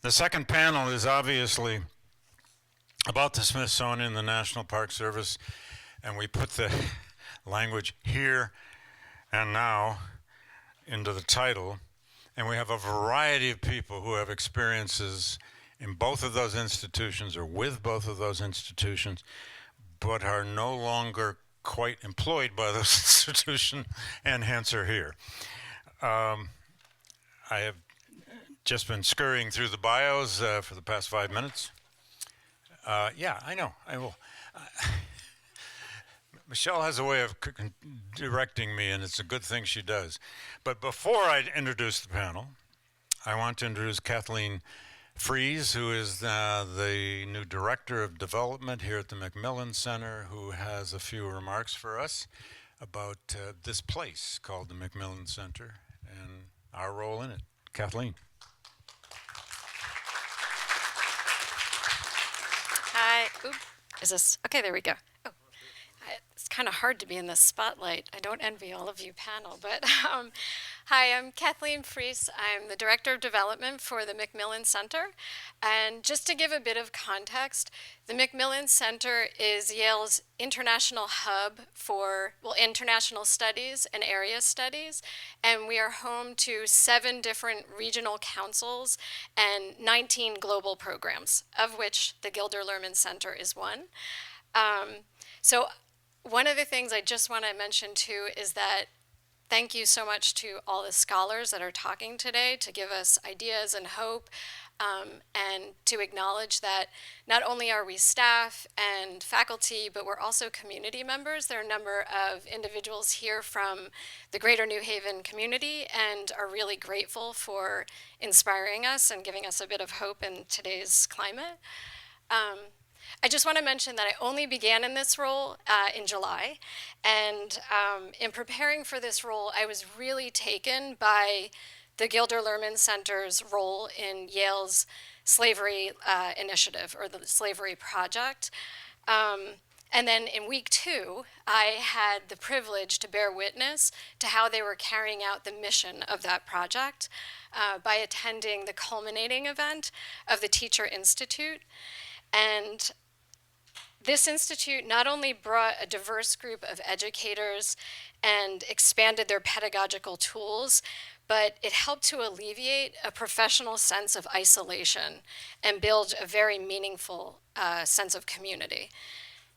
The second panel is obviously about the Smithsonian, the National Park Service, and we put the language here and now into the title, and we have a variety of people who have experiences in both of those institutions or with both of those institutions, but are no longer quite employed by those institutions and hence are here. I have just been scurrying through the bios for the past 5 minutes. Yeah, I know, I will. Michelle has a way of directing me, and it's a good thing she does. But before I introduce the panel, I want to introduce Kathleen Fries, who is the new Director of Development here at the Macmillan Center, who has a few remarks for us about this place called the Macmillan Center and our role in it. Kathleen. Hi. Oop. Is this? Okay, there we go. Oh, it's kind of hard to be in the spotlight. I don't envy all of you panel, but hi, I'm Kathleen Fries. I'm the Director of Development for the Macmillan Center. And just to give a bit of context, the Macmillan Center is Yale's international hub for, international studies and area studies. And we are home to 7 different regional councils and 19 global programs, of which the Gilder Lehrman Center is one. So one of the things I just want to mention too is that thank you so much to all the scholars that are talking today to give us ideas and hope, and to acknowledge that not only are we staff and faculty, but we're also community members. There are a number of individuals here from the greater New Haven community and are really grateful for inspiring us and giving us a bit of hope in today's climate. I just want to mention that I only began in this role in July, and in preparing for this role, I was really taken by the Gilder Lehrman Center's role in Yale's slavery initiative, or the slavery project. And then in week 2, I had the privilege to bear witness to how they were carrying out the mission of that project by attending the culminating event of the Teacher Institute. And this institute not only brought a diverse group of educators and expanded their pedagogical tools, but it helped to alleviate a professional sense of isolation and build a very meaningful sense of community.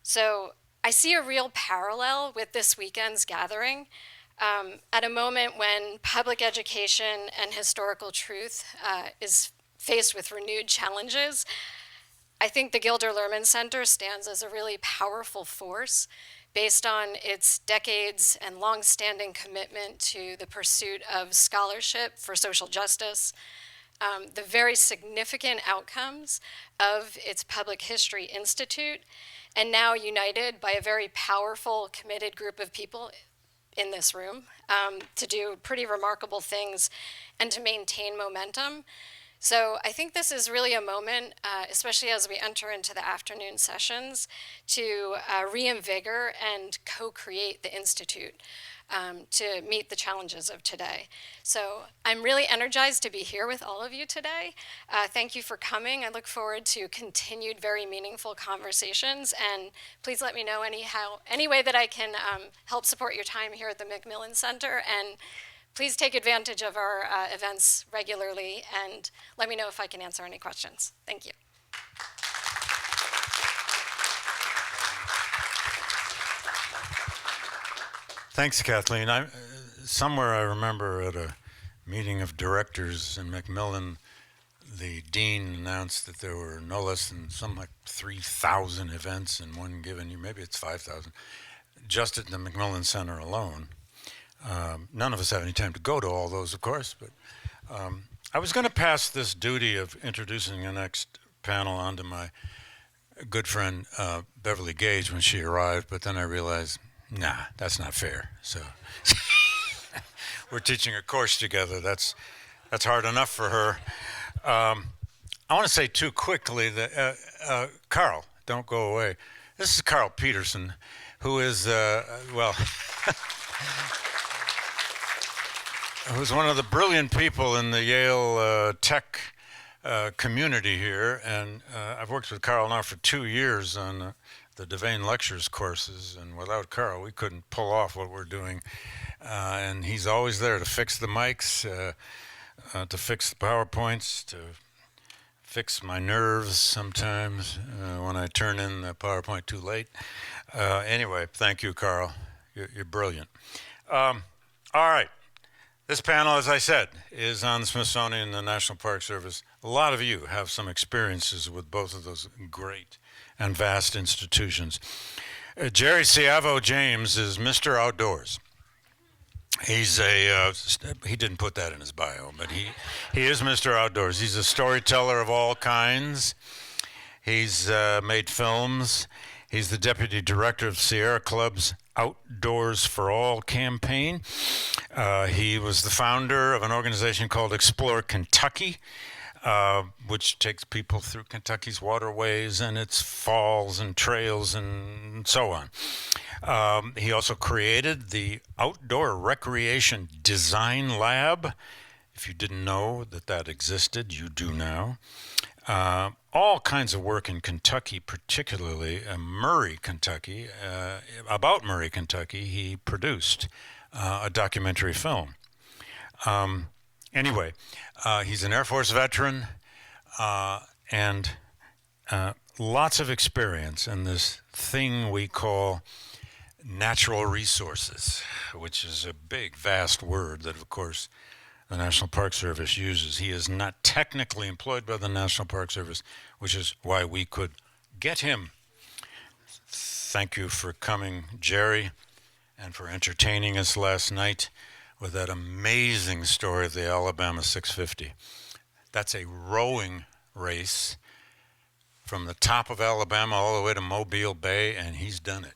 So I see a real parallel with this weekend's gathering. At a moment when public education and historical truth is faced with renewed challenges, I think the Gilder Lehrman Center stands as a really powerful force based on its decades and long-standing commitment to the pursuit of scholarship for social justice, the very significant outcomes of its Public History Institute, and now united by a very powerful, committed group of people in this room to do pretty remarkable things and to maintain momentum. So I think this is really a moment, especially as we enter into the afternoon sessions, to reinvigorate and co-create the Institute to meet the challenges of today. So I'm really energized to be here with all of you today. Thank you for coming. I look forward to continued very meaningful conversations, and please let me know any way that I can help support your time here at the Macmillan Center, and please take advantage of our events regularly, and let me know if I can answer any questions. Thank you. Thanks, Kathleen. Somewhere I remember at a meeting of directors in Macmillan, the dean announced that there were no less than something like 3,000 events in one given year. Maybe it's 5,000, just at the Macmillan Center alone. None of us have any time to go to all those, of course, but I was going to pass this duty of introducing the next panel on to my good friend Beverly Gage when she arrived, but then I realized, nah, that's not fair. So we're teaching a course together. That's hard enough for her. I want to say too quickly that Carl, don't go away. This is Carl Peterson, who is who's one of the brilliant people in the Yale tech community here, and I've worked with Carl now for 2 years on the Devane Lectures courses, and without Carl, we couldn't pull off what we're doing. And he's always there to fix the mics, to fix the PowerPoints, to fix my nerves sometimes when I turn in the PowerPoint too late. Anyway, thank you, Carl. You're brilliant. All right. This panel, as I said, is on the Smithsonian and the National Park Service. A lot of you have some experiences with both of those great and vast institutions. Jerry Ciavo James is Mr. Outdoors. He's he didn't put that in his bio, but he is Mr. Outdoors. He's a storyteller of all kinds. He's made films. He's the deputy director of Sierra Club's Outdoors for All campaign. He was the founder of an organization called Explore Kentucky, which takes people through Kentucky's waterways and its falls and trails and so on. He also created the Outdoor Recreation Design Lab. If you didn't know that existed, you do now. All kinds of work in Kentucky, particularly Murray, Kentucky. About Murray, Kentucky, he produced a documentary film. Anyway, he's an Air Force veteran and lots of experience in this thing we call natural resources, which is a big, vast word that, of course, the National Park Service uses. He is not technically employed by the National Park Service, which is why we could get him. Thank you for coming, Jerry, and for entertaining us last night with that amazing story of the Alabama 650. That's a rowing race from the top of Alabama all the way to Mobile Bay, and he's done it.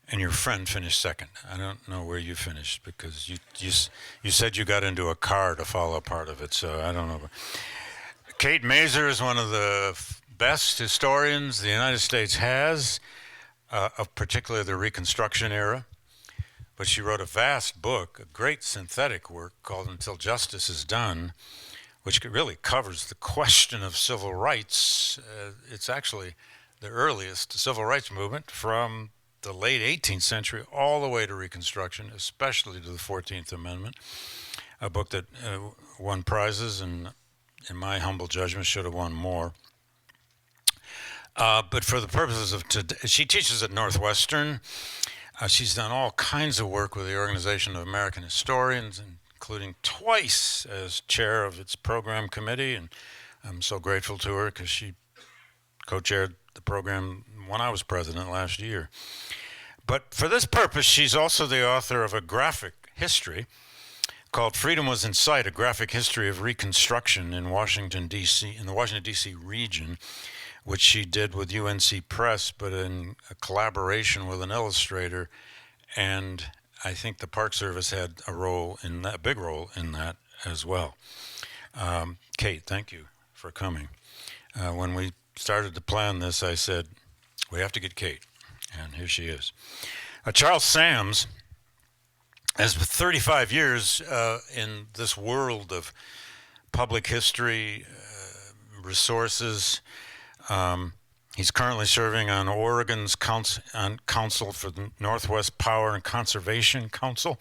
And your friend finished second. I don't know where you finished because you said you got into a car to follow part of it, so I don't know. Kate Mazer is one of the best historians the United States has, of particularly the Reconstruction era. But she wrote a vast book, a great synthetic work called Until Justice is Done, which really covers the question of civil rights. It's actually the earliest civil rights movement from the late 18th century all the way to Reconstruction, especially to the 14th Amendment, a book that won prizes and, in my humble judgment, should have won more. But for the purposes of today, she teaches at Northwestern. She's done all kinds of work with the Organization of American Historians, including twice as chair of its program committee, and I'm so grateful to her because she co-chaired the program when I was president last year. But for this purpose, she's also the author of a graphic history called Freedom Was in Sight, a graphic history of Reconstruction in Washington, D.C., in the Washington, D.C. region, which she did with UNC Press, but in a collaboration with an illustrator. And I think the Park Service had a role in that, a big role in that as well. Kate, thank you for coming. When we started to plan this, I said, we have to get Kate. And here she is. Charles Sams has 35 years in this world of public history, resources. He's currently serving on Oregon's Council for the Northwest Power and Conservation Council.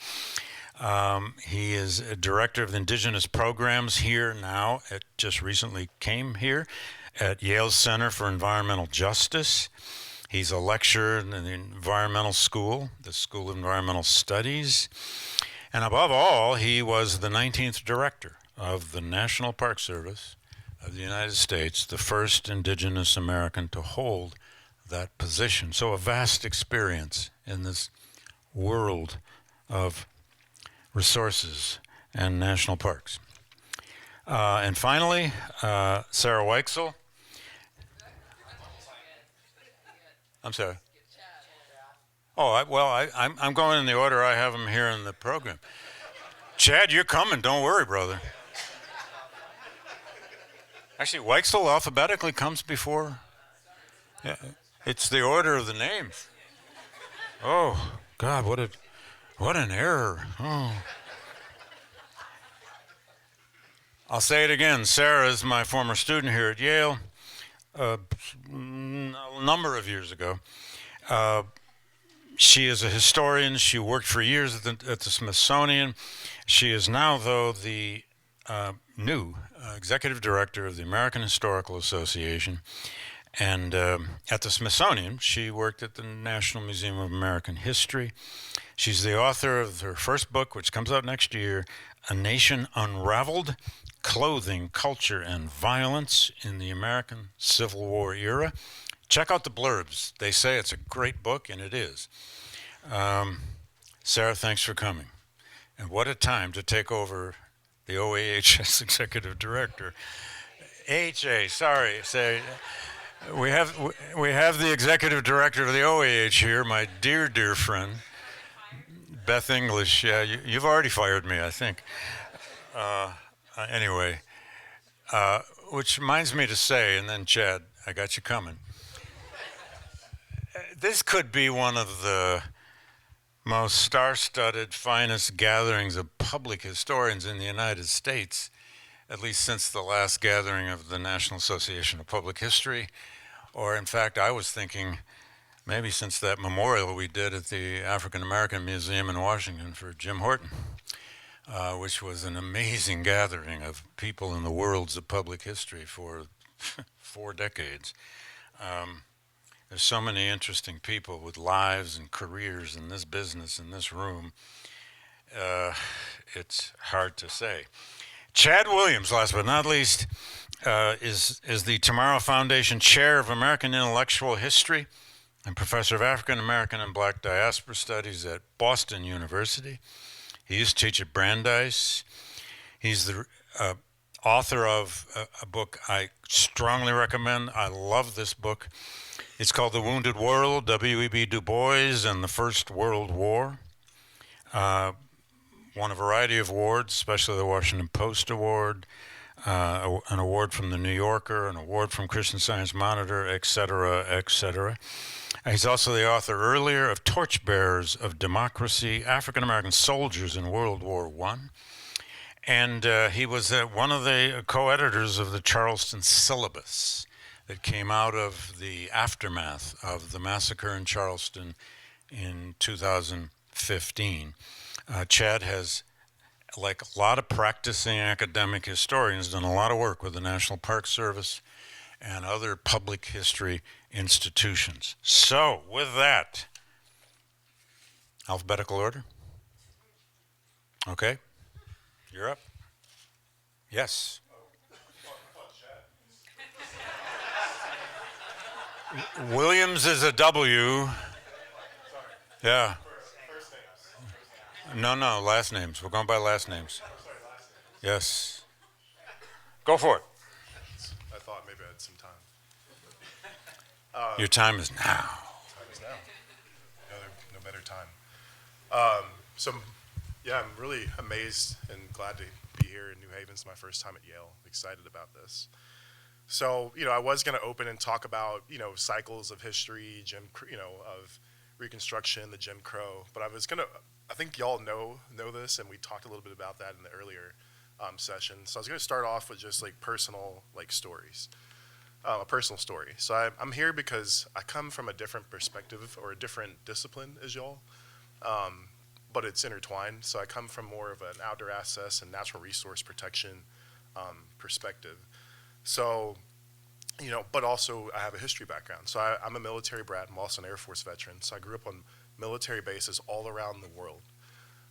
He is a director of the Indigenous Programs here now, just recently came here at Yale Center for Environmental Justice. He's a lecturer in the Environmental School, the School of Environmental Studies. And above all, he was the 19th director of the National Park Service of the United States, the first indigenous American to hold that position. So a vast experience in this world of resources and national parks. And finally, Sarah Weichsel. I'm sorry. Oh, I'm going in the order I have them here in the program. Chad, you're coming. Don't worry, brother. Actually, Weichsel alphabetically comes before. Yeah, it's the order of the names. Oh, God, what an error. Oh. I'll say it again. Sarah is my former student here at Yale a number of years ago. Uh, she is a historian. She worked for years at the Smithsonian. She is now, though, the new executive director of the American Historical Association. And at the Smithsonian, she worked at the National Museum of American History. She's the author of her first book, which comes out next year, A Nation Unraveled: Clothing, Culture, and Violence in the American Civil War Era. Check out the blurbs. They say it's a great book, and it is. Sarah, thanks for coming. And what a time to take over the OAH as executive director. AHA, sorry, say we have the executive director of the OAH here, my dear friend, Beth English. Yeah, you've already fired me, I think. Anyway, which reminds me to say, and then Chad, I got you coming. This could be one of the most star-studded, finest gatherings of public historians in the United States, at least since the last gathering of the National Association of Public History, or in fact, I was thinking maybe since that memorial we did at the African American Museum in Washington for Jim Horton, which was an amazing gathering of people in the worlds of public history for 4 decades. There's so many interesting people with lives and careers in this business, in this room. It's hard to say. Chad Williams, last but not least, is the Tomorrow Foundation Chair of American Intellectual History and Professor of African American and Black Diaspora Studies at Boston University. He used to teach at Brandeis. He's the author of a book I strongly recommend. I love this book. It's called The Wounded World, W.E.B. Du Bois and the First World War. Won a variety of awards, especially the Washington Post Award, an award from the New Yorker, an award from Christian Science Monitor, et cetera, et cetera. He's also the author earlier of Torchbearers of Democracy, African American Soldiers in World War I. And he was one of the co-editors of the Charleston Syllabus that came out of the aftermath of the massacre in Charleston in 2015. Chad has, like a lot of practicing academic historians, done a lot of work with the National Park Service and other public history institutions. So, with that, alphabetical order? Okay, you're up. Yes. Williams is a W. Yeah. No, last names. We're going by last names. Yes. Go for it. I thought maybe I had some time. Your time is now. Time is now. No better time. Yeah, I'm really amazed and glad to be here in New Haven. It's my first time at Yale. Excited about this. So, I was going to open and talk about, cycles of history, of Reconstruction, the Jim Crow. But I think y'all know this, and we talked a little bit about that in the earlier session. So I was going to start off with just personal stories, a personal story. So I'm here because I come from a different perspective or a different discipline as y'all, but it's intertwined. So I come from more of an outdoor access and natural resource protection perspective. So, but also I have a history background. So I'm a military brat. I'm also an Air Force veteran. So I grew up on military bases all around the world.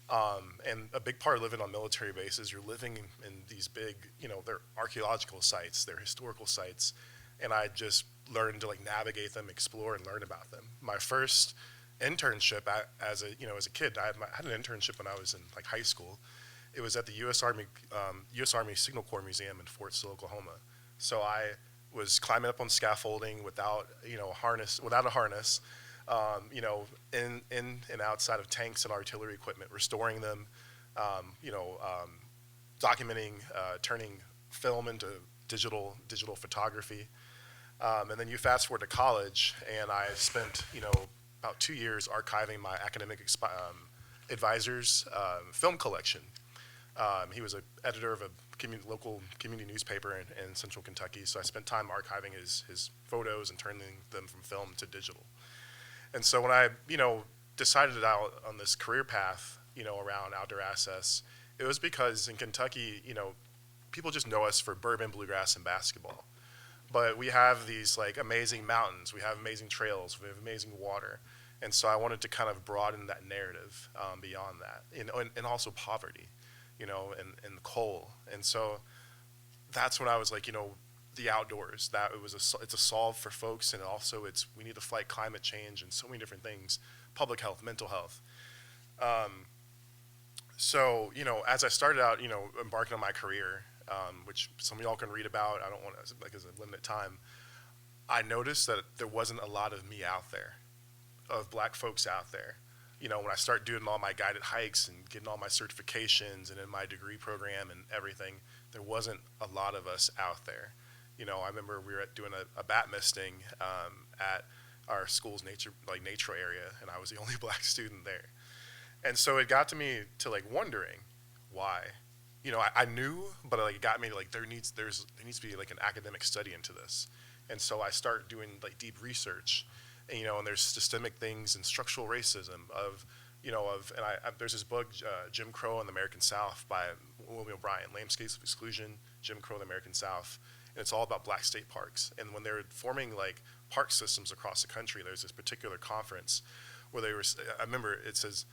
And a big part of living on military bases, you're living in these big, they're archaeological sites, they're historical sites. And I just learned to navigate them, explore, and learn about them. My first internship as a kid, I had an internship when I was in high school. It was at the U.S. Army Signal Corps Museum in Fort Sill, Oklahoma. So I was climbing up on scaffolding without a harness, in and outside of tanks and artillery equipment, restoring them, documenting, turning film into digital photography. And then you fast forward to college, and I spent about 2 years archiving my academic advisor's film collection. He was an editor of a local community newspaper in central Kentucky. So I spent time archiving his photos and turning them from film to digital. And so when I, decided out on this career path, around outdoor access, it was because in Kentucky, people just know us for bourbon, bluegrass, and basketball. But we have these like amazing mountains, we have amazing trails, we have amazing water. And so I wanted to kind of broaden that narrative beyond that, and also poverty, and coal. And so that's when I was like, the outdoors. That it's a solve for folks, and also we need to fight climate change and so many different things, public health, mental health. So as I started out, embarking on my career, which some of y'all can read about. I don't want to, like, as a limited time. I noticed that there wasn't a lot of me out there, of black folks out there. When I started doing all my guided hikes and getting all my certifications and in my degree program and everything, there wasn't a lot of us out there. I remember we were doing a bat misting at our school's nature area, and I was the only black student there. And so it got to me to like wondering why. I knew, but like it got me to like there needs to be like an academic study into this. And so I started doing like deep research, and, and there's systemic things and structural racism there's this book, Jim Crow in the American South by William O'Brien, Landscapes of Exclusion, Jim Crow in the American South. And it's all about black state parks. And when they were forming like park systems across the country, there's this particular conference where I remember it says,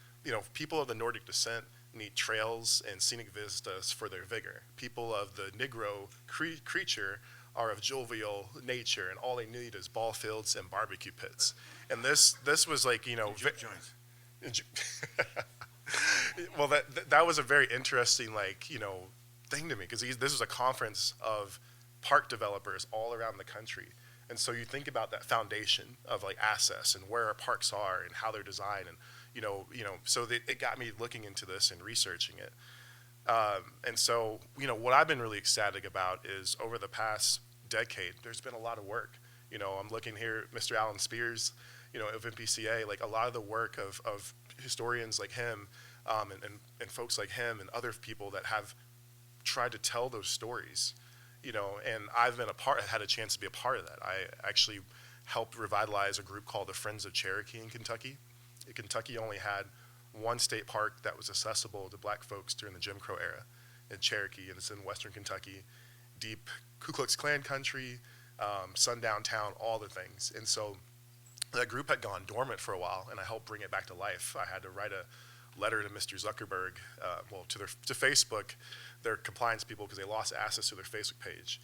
people of the Nordic descent need trails and scenic vistas for their vigor. People of the Negro creature are of jovial nature, and all they need is ball fields and barbecue pits. And this was like, Juke joints. Well, that was a very interesting thing to me, because this was a conference of park developers all around the country. And so you think about that foundation of like access and where our parks are and how they're designed, and so it got me looking into this and researching it. And so what I've been really ecstatic about is over the past decade, there's been a lot of work. I'm looking here, Mr. Alan Spears, of NPCA, like a lot of the work of historians like him, and folks like him and other people that have tried to tell those stories, and I've been had a chance to be a part of that. I actually helped revitalize a group called the Friends of Cherokee in Kentucky. Kentucky only had one state park that was accessible to black folks during the Jim Crow era in Cherokee, and it's in western Kentucky, deep Ku Klux Klan country, sundown town, all the things. And so that group had gone dormant for a while, and I helped bring it back to life. I had to write a letter to Mr. Zuckerberg, to Facebook, their compliance people, because they lost access to their Facebook page.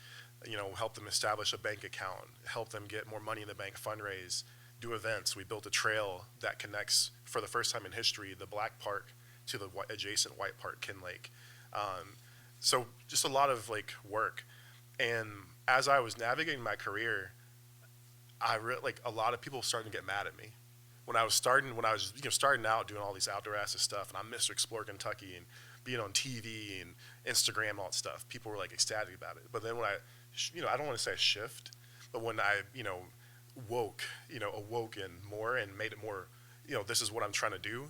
Help them establish a bank account, help them get more money in the bank, fundraise, do events. We built a trail that connects, for the first time in history, the black park to the adjacent white park, Ken Lake. So just a lot of like work. And as I was navigating my career, a lot of people started to get mad at me. When I was starting out doing all these outdoor access stuff, and I'm Mr. Explore Kentucky and being on TV and Instagram and all that stuff, people were like ecstatic about it. But then when I don't want to say shift, but when I, awoke in more and made it more, this is what I'm trying to do,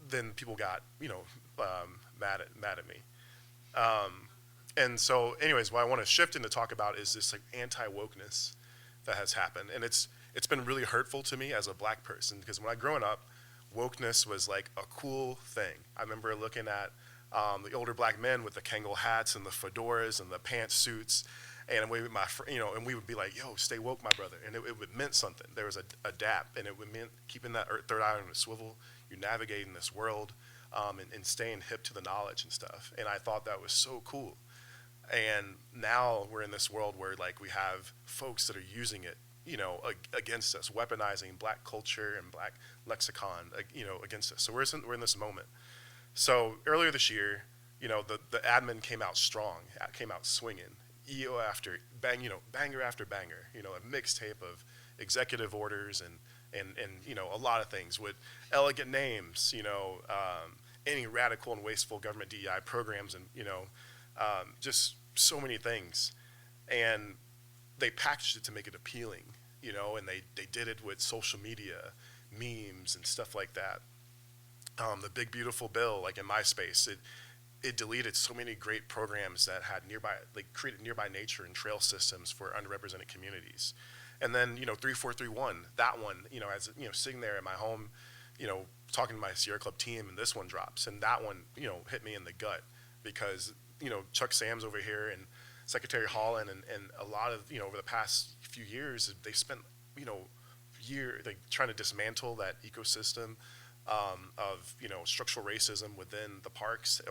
then people got, mad at me. And so anyways, what I want to shift into talk about is this like anti-wokeness that has happened. And it's been really hurtful to me as a black person, because when I growing up, wokeness was like a cool thing. I remember looking at the older black men with the Kangol hats and the fedoras and the pantsuits, and we would be like, "Yo, stay woke, my brother," and it meant something. There was a dap, and it would mean keeping that third eye on a swivel. You're navigating this world, and staying hip to the knowledge and stuff. And I thought that was so cool. And now we're in this world where like we have folks that are using it, against us, weaponizing black culture and black lexicon, against us. So we're in this moment. So earlier this year, the admin came out strong, came out swinging, EO after banger after banger, a mixtape of executive orders and a lot of things with elegant names, any radical and wasteful government DEI programs, and just so many things. And they packaged it to make it appealing, and they did it with social media, memes and stuff like that. The big beautiful bill, like in MySpace, it deleted so many great programs that had created nearby nature and trail systems for underrepresented communities. And then, 3431, that one, as, sitting there at my home, talking to my Sierra Club team, and this one drops. And that one, hit me in the gut because, Chuck Sams over here and Secretary Holland and a lot of, over the past few years, they spent, trying to dismantle that ecosystem of structural racism within the parks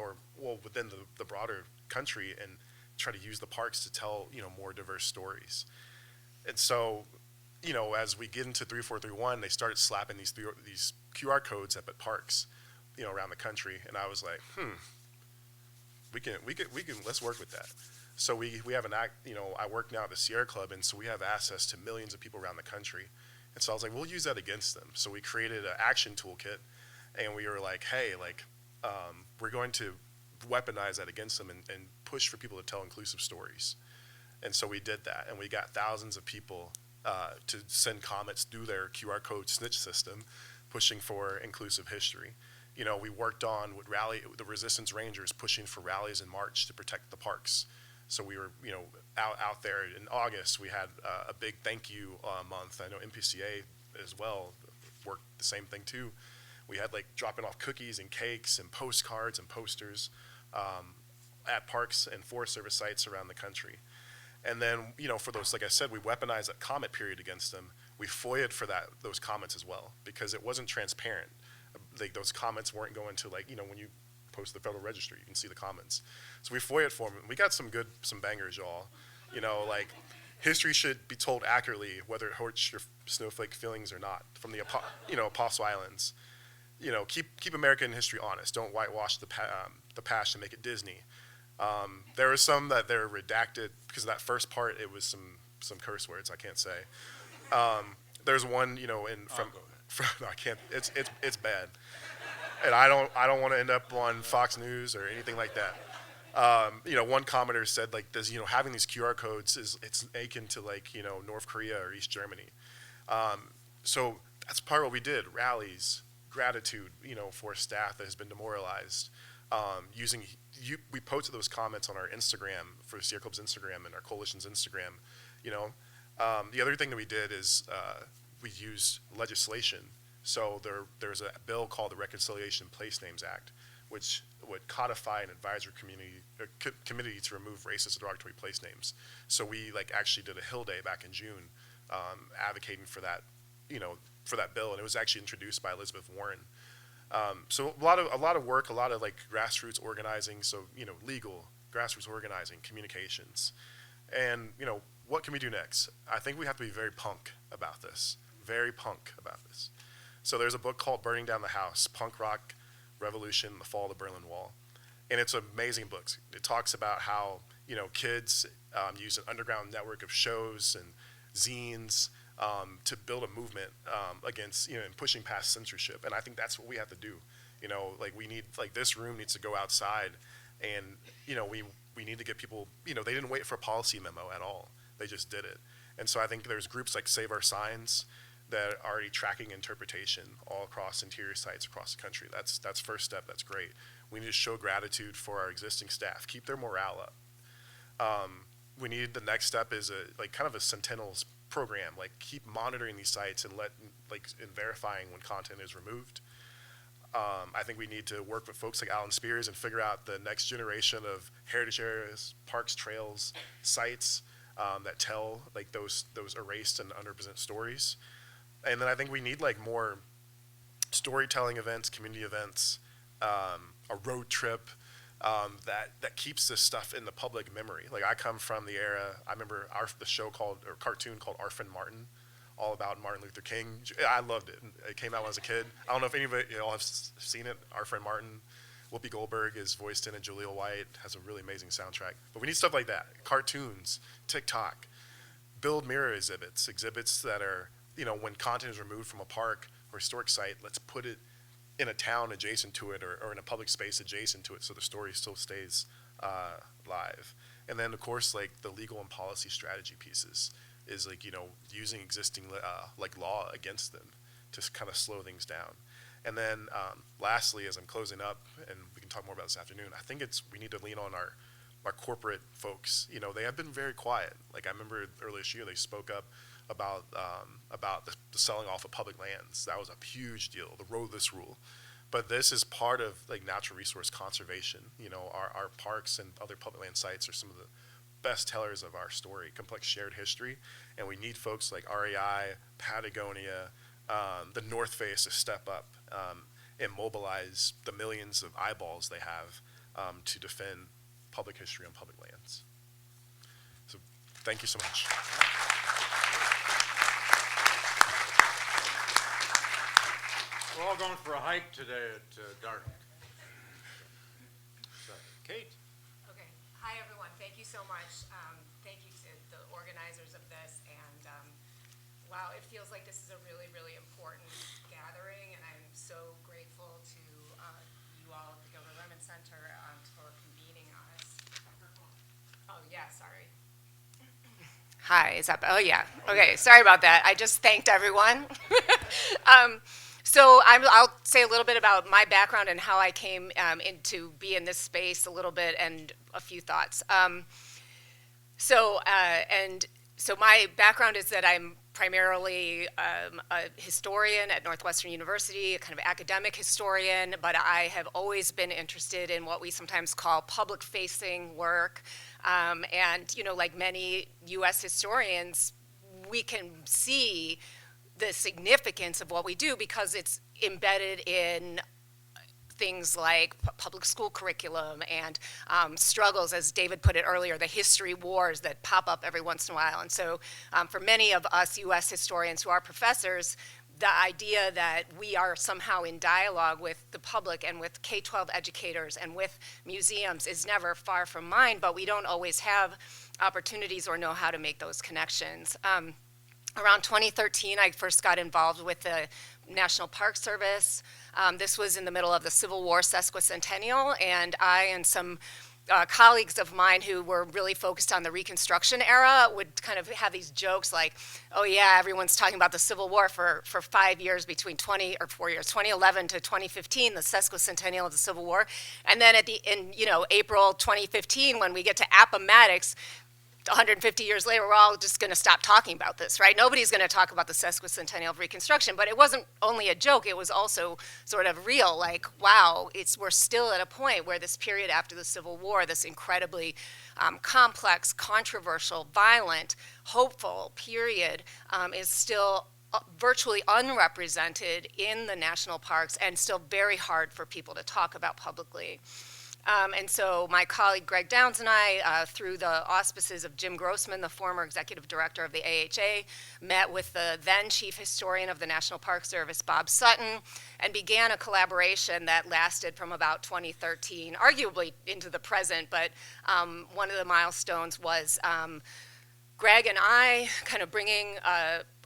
within the broader country, and try to use the parks to tell more diverse stories. And so as we get into 3431, they started slapping these QR codes up at parks around the country, and I was like, we can let's work with that. So we have an act, I work now at the Sierra Club, and so we have access to millions of people around the country. And so I was like, we'll use that against them. So we created an action toolkit, and we were like, hey, we're going to weaponize that against them and push for people to tell inclusive stories. And so we did that, and we got thousands of people to send comments through their QR code snitch system, pushing for inclusive history. We worked on the Resistance Rangers pushing for rallies in March to protect the parks. So we were, out there in August. We had a big thank you month. I know MPCA as well worked the same thing too. We had dropping off cookies and cakes and postcards and posters at parks and Forest Service sites around the country. And then, for those, like I said, we weaponized that comment period against them. We FOIA'd for those comments as well, because it wasn't transparent. Those comments weren't going to when you post the Federal Register, you can see the comments. So we FOIA'd for them. We got some bangers, y'all. History should be told accurately, whether it hurts your snowflake feelings or not. From the Apostle Islands, keep American history honest. Don't whitewash the past and make it Disney. There were some that they're redacted because of that first part. It was some curse words I can't say. There's one, from no, I can't. It's bad, and I don't want to end up on Fox News or anything like that. One commenter said this, having these QR codes it's akin to North Korea or East Germany. So that's part of what we did: rallies, gratitude, for staff that has been demoralized. We posted those comments on our Instagram, for Sierra Club's Instagram and our coalition's Instagram. The other thing that we did is we used legislation. So there's a bill called the Reconciliation Place Names Act, which would codify an advisory committee to remove racist and derogatory place names. So we actually did a Hill Day back in June, advocating for that, for that bill, and it was actually introduced by Elizabeth Warren. So a lot of work, a lot of grassroots organizing. So legal, grassroots organizing, communications, and what can we do next? I think we have to be very punk about this. Very punk about this. So there's a book called Burning Down the House: Punk Rock Revolution, the Fall of the Berlin Wall, and it's an amazing book. It talks about how kids use an underground network of shows and zines to build a movement against and pushing past censorship. And I think that's what we have to do. We need this room needs to go outside, and we need to get people. They didn't wait for a policy memo at all. They just did it. And so I think there's groups like Save Our Signs that are already tracking interpretation all across interior sites across the country. That's first step. That's great. We need to show gratitude for our existing staff, keep their morale up. We need, the next step is kind of a Sentinels program, keep monitoring these sites and verifying when content is removed. I think we need to work with folks like Alan Spears and figure out the next generation of heritage areas, parks, trails, sites that tell those erased and underrepresented stories. And then I think we need more storytelling events, community events, a road trip that keeps this stuff in the public memory. I come from the era, I remember the cartoon called Our Friend Martin, all about Martin Luther King. I loved it. It came out when I was a kid. I don't know if anybody y'all have seen it. Our Friend Martin. Whoopi Goldberg is voiced in it. Jaleel White has a really amazing soundtrack. But we need stuff like that. Cartoons, TikTok, build mirror exhibits that are, when content is removed from a park or historic site, let's put it in a town adjacent to it or in a public space adjacent to it so the story still stays live. And then, of course, the legal and policy strategy pieces is using existing law against them to kind of slow things down. And then lastly, as I'm closing up, and we can talk more about this afternoon, I think we need to lean on our corporate folks. You know, they have been very quiet. Like I remember earlier this year, they spoke up about the selling off of public lands. That was a huge deal, the roadless rule. But this is part of like natural resource conservation. You know, our parks and other public land sites are some of the best tellers of our story, complex shared history, and we need folks like REI, Patagonia, the North Face to step up and mobilize the millions of eyeballs they have to defend public history on public lands. So thank you so much. We're all going for a hike today at dark. So, Kate. Okay. Hi, everyone. Thank you so much. Thank you to the organizers of this. And wow, it feels like this is a really, really important gathering. And I'm so grateful to you all at the Gilder Lehrman Center for convening us. Oh, yeah, sorry. Hi, is that, oh yeah, okay, sorry about that. I just thanked everyone. So I'll say a little bit about my background and how I came to be in this space a little bit and a few thoughts. So my background is that I'm primarily a historian at Northwestern University, a kind of academic historian, but I have always been interested in what we sometimes call public-facing work. And, you know, like many US historians, we can see the significance of what we do because it's embedded in things like public school curriculum and struggles, as David put it earlier, the history wars that pop up every once in a while. And so for many of us US historians who are professors, the idea that we are somehow in dialogue with the public and with K-12 educators and with museums is never far from mind, but we don't always have opportunities or know how to make those connections. Around 2013, I first got involved with the National Park Service. This was in the middle of the Civil War sesquicentennial, and I and some colleagues of mine who were really focused on the Reconstruction era would kind of have these jokes like, oh yeah, everyone's talking about the Civil War for 5 years between 2011 to 2015, the sesquicentennial of the Civil War. And then in April 2015, when we get to Appomattox, 150 years later, we're all just going to stop talking about this, right? Nobody's going to talk about the sesquicentennial of Reconstruction, but it wasn't only a joke, it was also sort of real, like, wow, we're still at a point where this period after the Civil War, this incredibly complex, controversial, violent, hopeful period is still virtually unrepresented in the national parks and still very hard for people to talk about publicly. And so my colleague Greg Downs and I, through the auspices of Jim Grossman, the former executive director of the AHA, met with the then chief historian of the National Park Service, Bob Sutton, and began a collaboration that lasted from about 2013, arguably into the present, but one of the milestones was Greg and I kind of bringing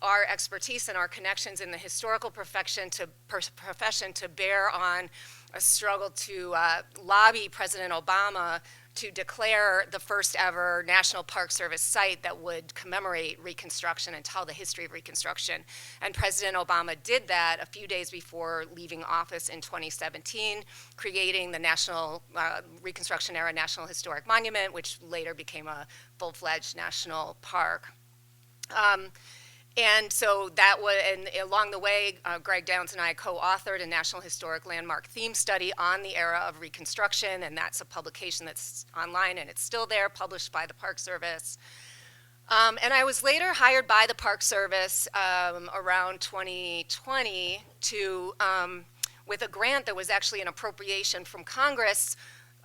our expertise and our connections in the historical profession to bear on a struggle to lobby President Obama to declare the first ever National Park Service site that would commemorate Reconstruction and tell the history of Reconstruction. And President Obama did that a few days before leaving office in 2017, creating the National Reconstruction Era National Historic Monument, which later became a full-fledged national park. And so that was, and along the way, Greg Downs and I co-authored a National Historic Landmark theme study on the era of Reconstruction, and that's a publication that's online and it's still there, published by the Park Service. And I was later hired by the Park Service around 2020 with a grant that was actually an appropriation from Congress,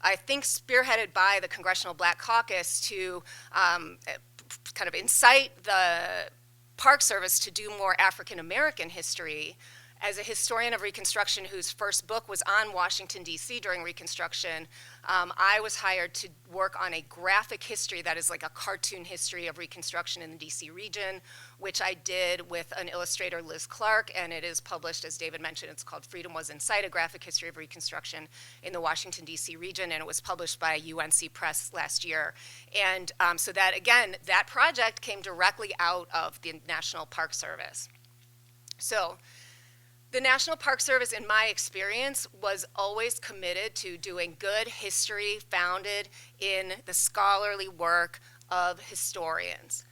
I think spearheaded by the Congressional Black Caucus, to kind of incite the Park Service to do more African American history. As a historian of Reconstruction whose first book was on Washington, D.C. during Reconstruction, I was hired to work on a graphic history that is like a cartoon history of Reconstruction in the D.C. region, which I did with an illustrator, Liz Clark, and it is published, as David mentioned, it's called Freedom Was in Sight, a graphic history of Reconstruction in the Washington, D.C. region, and it was published by UNC Press last year. And so that, again, that project came directly out of the National Park Service. So The National Park Service, in my experience, was always committed to doing good history founded in the scholarly work of historians.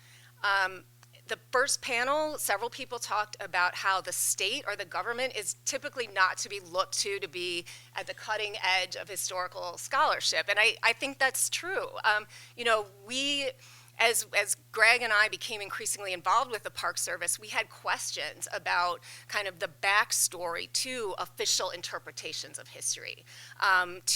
The first panel, several people talked about how the state or the government is typically not to be looked to be at the cutting edge of historical scholarship. And I think that's true. You know, as Greg and I became increasingly involved with the Park Service, we had questions about kind of the backstory to official interpretations of history.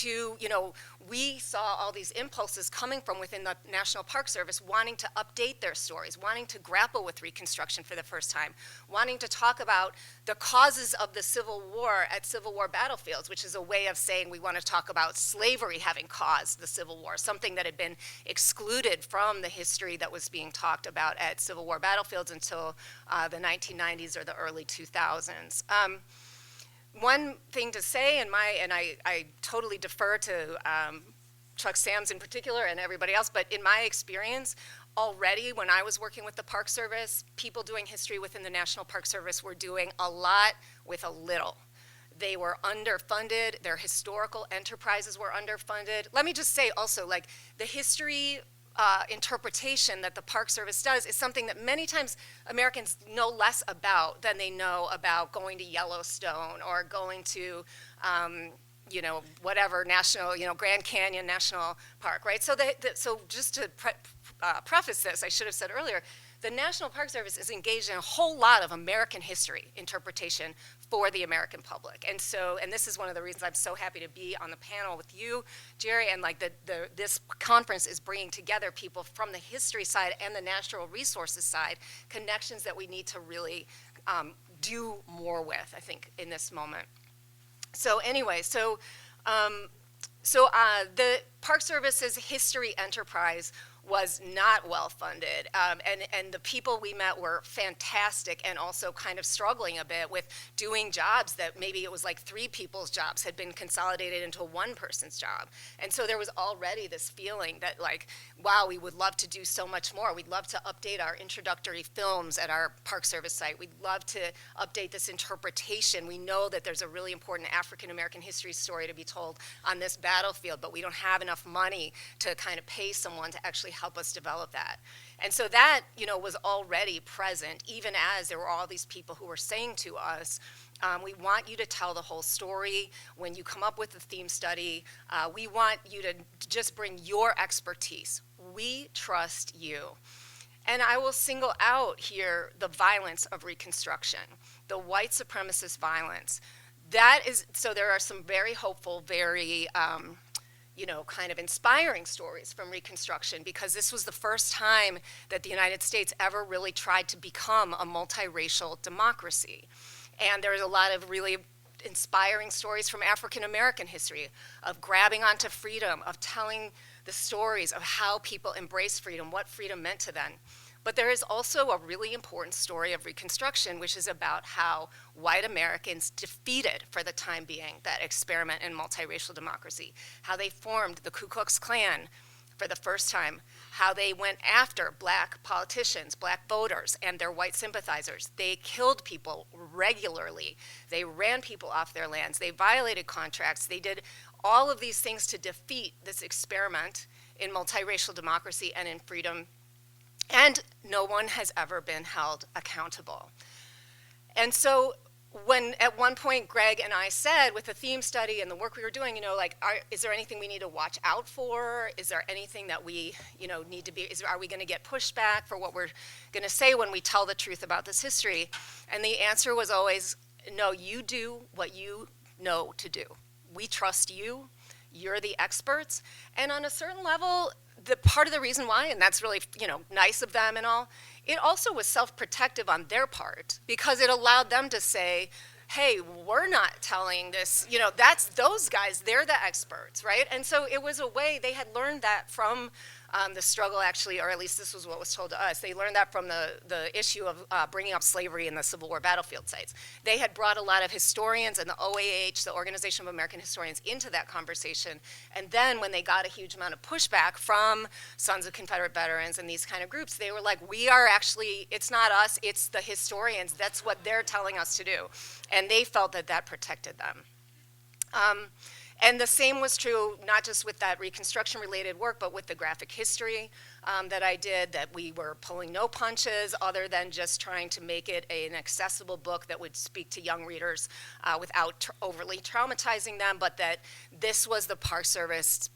You know, we saw all these impulses coming from within the National Park Service wanting to update their stories, wanting to grapple with Reconstruction for the first time, wanting to talk about the causes of the Civil War at Civil War battlefields, which is a way of saying we want to talk about slavery having caused the Civil War, something that had been excluded from the history that was being talked about at Civil War battlefields until the 1990s or the early 2000s. One thing to say, and I totally defer to Chuck Sams in particular and everybody else, but in my experience, already when I was working with the Park Service, people doing history within the National Park Service were doing a lot with a little. They were underfunded, their historical enterprises were underfunded. Let me just say also, like, the history interpretation that the Park Service does is something that many times Americans know less about than they know about going to Yellowstone or going to, you know, whatever national, you know, Grand Canyon National Park, right? So, so just to preface this, I should have said earlier, the National Park Service is engaged in a whole lot of American history interpretation for the American public. And so, and this is one of the reasons I'm so happy to be on the panel with you, Jerry, and like this conference is bringing together people from the history side and the natural resources side, connections that we need to really do more with, I think, in this moment. So anyway, the Park Service's history enterprise was not well funded, and the people we met were fantastic and also kind of struggling a bit with doing jobs that maybe it was like 3 people's jobs had been consolidated into 1 person's job. And so there was already this feeling that, like, wow, we would love to do so much more. We'd love to update our introductory films at our Park Service site. We'd love to update this interpretation. We know that there's a really important African American history story to be told on this battlefield, but we don't have enough money to kind of pay someone to actually help us develop that. And so that, you know, was already present, even as there were all these people who were saying to us, we want you to tell the whole story. When you come up with a theme study, we want you to just bring your expertise. We trust you. And I will single out here the violence of Reconstruction, the white supremacist violence. That is, so there are some very hopeful, very, you know, kind of inspiring stories from Reconstruction, because this was the first time that the United States ever really tried to become a multiracial democracy. And there's a lot of really inspiring stories from African American history of grabbing onto freedom, of telling the stories of how people embraced freedom, what freedom meant to them. But there is also a really important story of Reconstruction, which is about how white Americans defeated, for the time being, that experiment in multiracial democracy, how they formed the Ku Klux Klan for the first time, how they went after black politicians, black voters, and their white sympathizers. They killed people regularly. They ran people off their lands. They violated contracts. They did all of these things to defeat this experiment in multiracial democracy and in freedom. And no one has ever been held accountable. And so when at one point Greg and I said, with the theme study and the work we were doing, you know, like, is there anything we need to watch out for? Is there anything that we, you know, need to be, are we gonna get pushback for what we're gonna say when we tell the truth about this history? And the answer was always, no, you do what you know to do. We trust you, you're the experts. And on a certain level, the part of the reason why, and that's really, you know, nice of them and all, it also was self-protective on their part, because it allowed them to say, hey, we're not telling this, you know, that's those guys, they're the experts, right? And so it was a way, they had learned that from the struggle actually, or at least this was what was told to us, they learned that from the issue of bringing up slavery in the Civil War battlefield sites. They had brought a lot of historians and the OAH, the Organization of American Historians, into that conversation. And then when they got a huge amount of pushback from Sons of Confederate Veterans and these kind of groups, they were like, we are actually, it's not us, it's the historians. That's what they're telling us to do. And they felt that that protected them. And the same was true, not just with that Reconstruction-related work, but with the graphic history that I did, that we were pulling no punches other than just trying to make it an accessible book that would speak to young readers without overly traumatizing them, but that this was the Park Service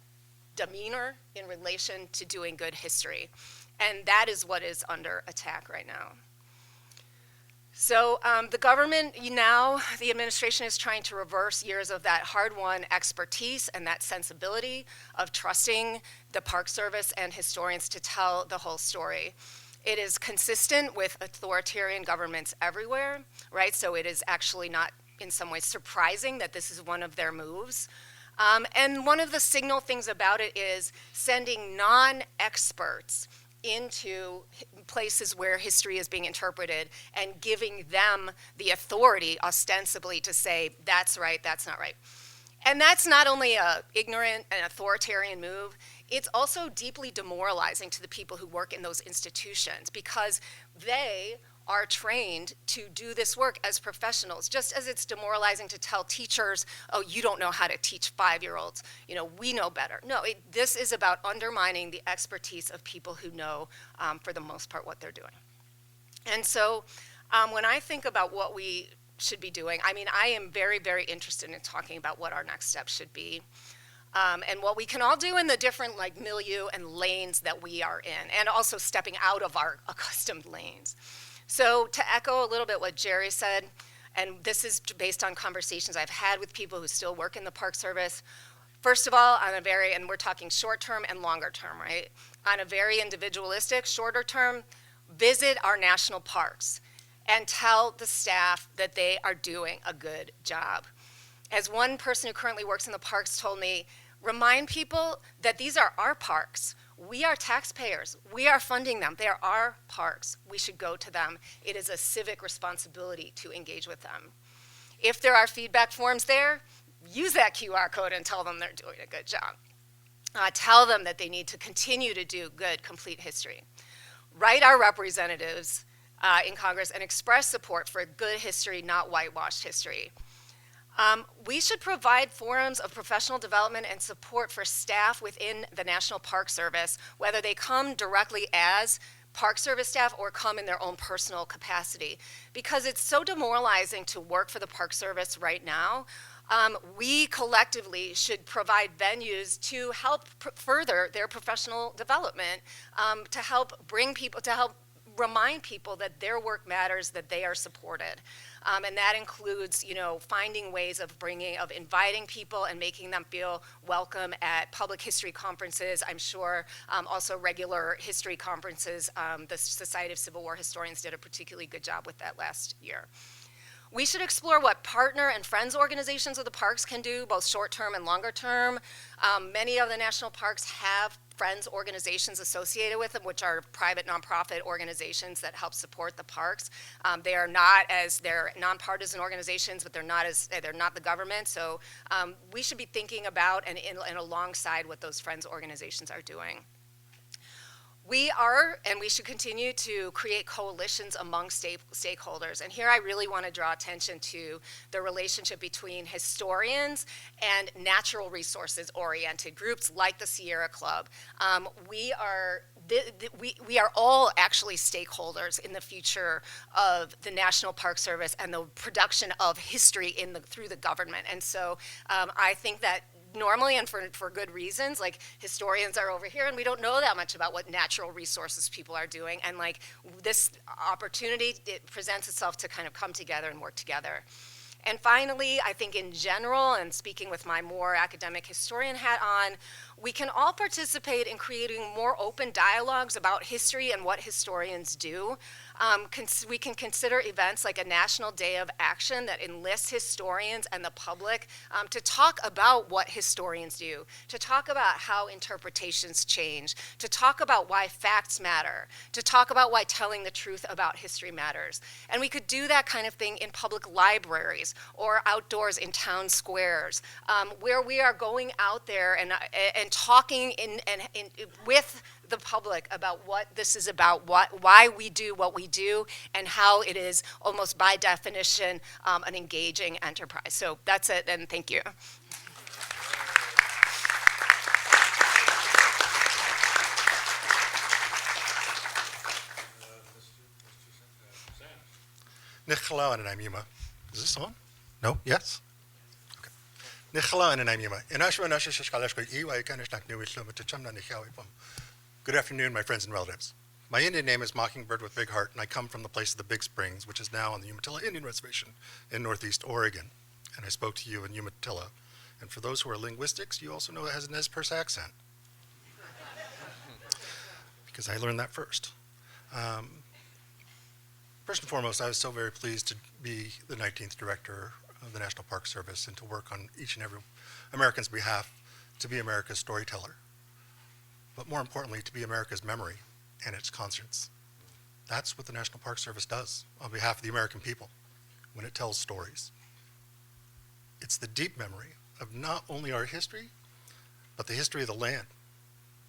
demeanor in relation to doing good history. And that is what is under attack right now. So the government now, the administration is trying to reverse years of that hard-won expertise and that sensibility of trusting the Park Service and historians to tell the whole story. It is consistent with authoritarian governments everywhere, right? So it is actually not in some ways surprising that this is one of their moves. And one of the signal things about it is sending non-experts into places where history is being interpreted and giving them the authority ostensibly to say, that's right, that's not right. And that's not only an ignorant and authoritarian move, it's also deeply demoralizing to the people who work in those institutions because they are trained to do this work as professionals, just as it's demoralizing to tell teachers, oh, you don't know how to teach 5-year-olds, we know better. No, this is about undermining the expertise of people who know, for the most part, what they're doing. And so when I think about what we should be doing, I am very, very interested in talking about what our next steps should be. And what we can all do in the different milieu and lanes that we are in, and also stepping out of our accustomed lanes. So to echo a little bit what Jerry said, and this is based on conversations I've had with people who still work in the Park Service, first of all, and we're talking short term and longer term, right? On a very individualistic, shorter term, visit our national parks and tell the staff that they are doing a good job. As one person who currently works in the parks told me, remind people that these are our parks. We are taxpayers. We are funding them. They are our parks. We should go to them. It is a civic responsibility to engage with them. If there are feedback forms there, use that QR code and tell them they're doing a good job. Tell them that they need to continue to do good, complete history. Write our representatives in Congress and express support for good history, not whitewashed history. We should provide forums of professional development and support for staff within the National Park Service, whether they come directly as Park Service staff or come in their own personal capacity. Because it's so demoralizing to work for the Park Service right now, we collectively should provide venues to help further their professional development, to help bring people, to help remind people that their work matters, that they are supported. And that includes, finding ways of inviting people and making them feel welcome at public history conferences. I'm sure also regular history conferences. The Society of Civil War Historians did a particularly good job with that last year. We should explore what partner and friends organizations of the parks can do, both short-term and longer-term. Many of the national parks have friends organizations associated with them, which are private nonprofit organizations that help support the parks. They're nonpartisan organizations, but they're not the government. So we should be thinking about and alongside what those friends organizations are doing. We are, and we should continue to create coalitions among stakeholders. And here I really want to draw attention to the relationship between historians and natural resources oriented groups like the Sierra Club. We are all actually stakeholders in the future of the National Park Service and the production of history through the government. And so I think that normally, and for good reasons, historians are over here and we don't know that much about what natural resources people are doing, and this opportunity, it presents itself to kind of come together and work together. And finally, I think in general, and speaking with my more academic historian hat on, we can all participate in creating more open dialogues about history and what historians do. We can consider events like a National Day of Action that enlists historians and the public to talk about what historians do, to talk about how interpretations change, to talk about why facts matter, to talk about why telling the truth about history matters. And we could do that kind of thing in public libraries or outdoors in town squares, where we are going out there and talking with the public about what this is about, why we do what we do, and how it is almost by definition an engaging enterprise. So that's it, and thank you. Nicola and Yuma. Is this on? No? Yes? Okay. Nicola and Yuma. Good afternoon, my friends and relatives. My Indian name is Mockingbird with Big Heart, and I come from the place of the Big Springs, which is now on the Umatilla Indian Reservation in Northeast Oregon. And I spoke to you in Umatilla. And for those who are linguistics, you also know it has a Nez Perce accent. Because I learned that first. First and foremost, I was so very pleased to be the 19th director of the National Park Service and to work on each and every American's behalf to be America's storyteller. But more importantly, to be America's memory and its conscience. That's what the National Park Service does on behalf of the American people when it tells stories. It's the deep memory of not only our history, but the history of the land,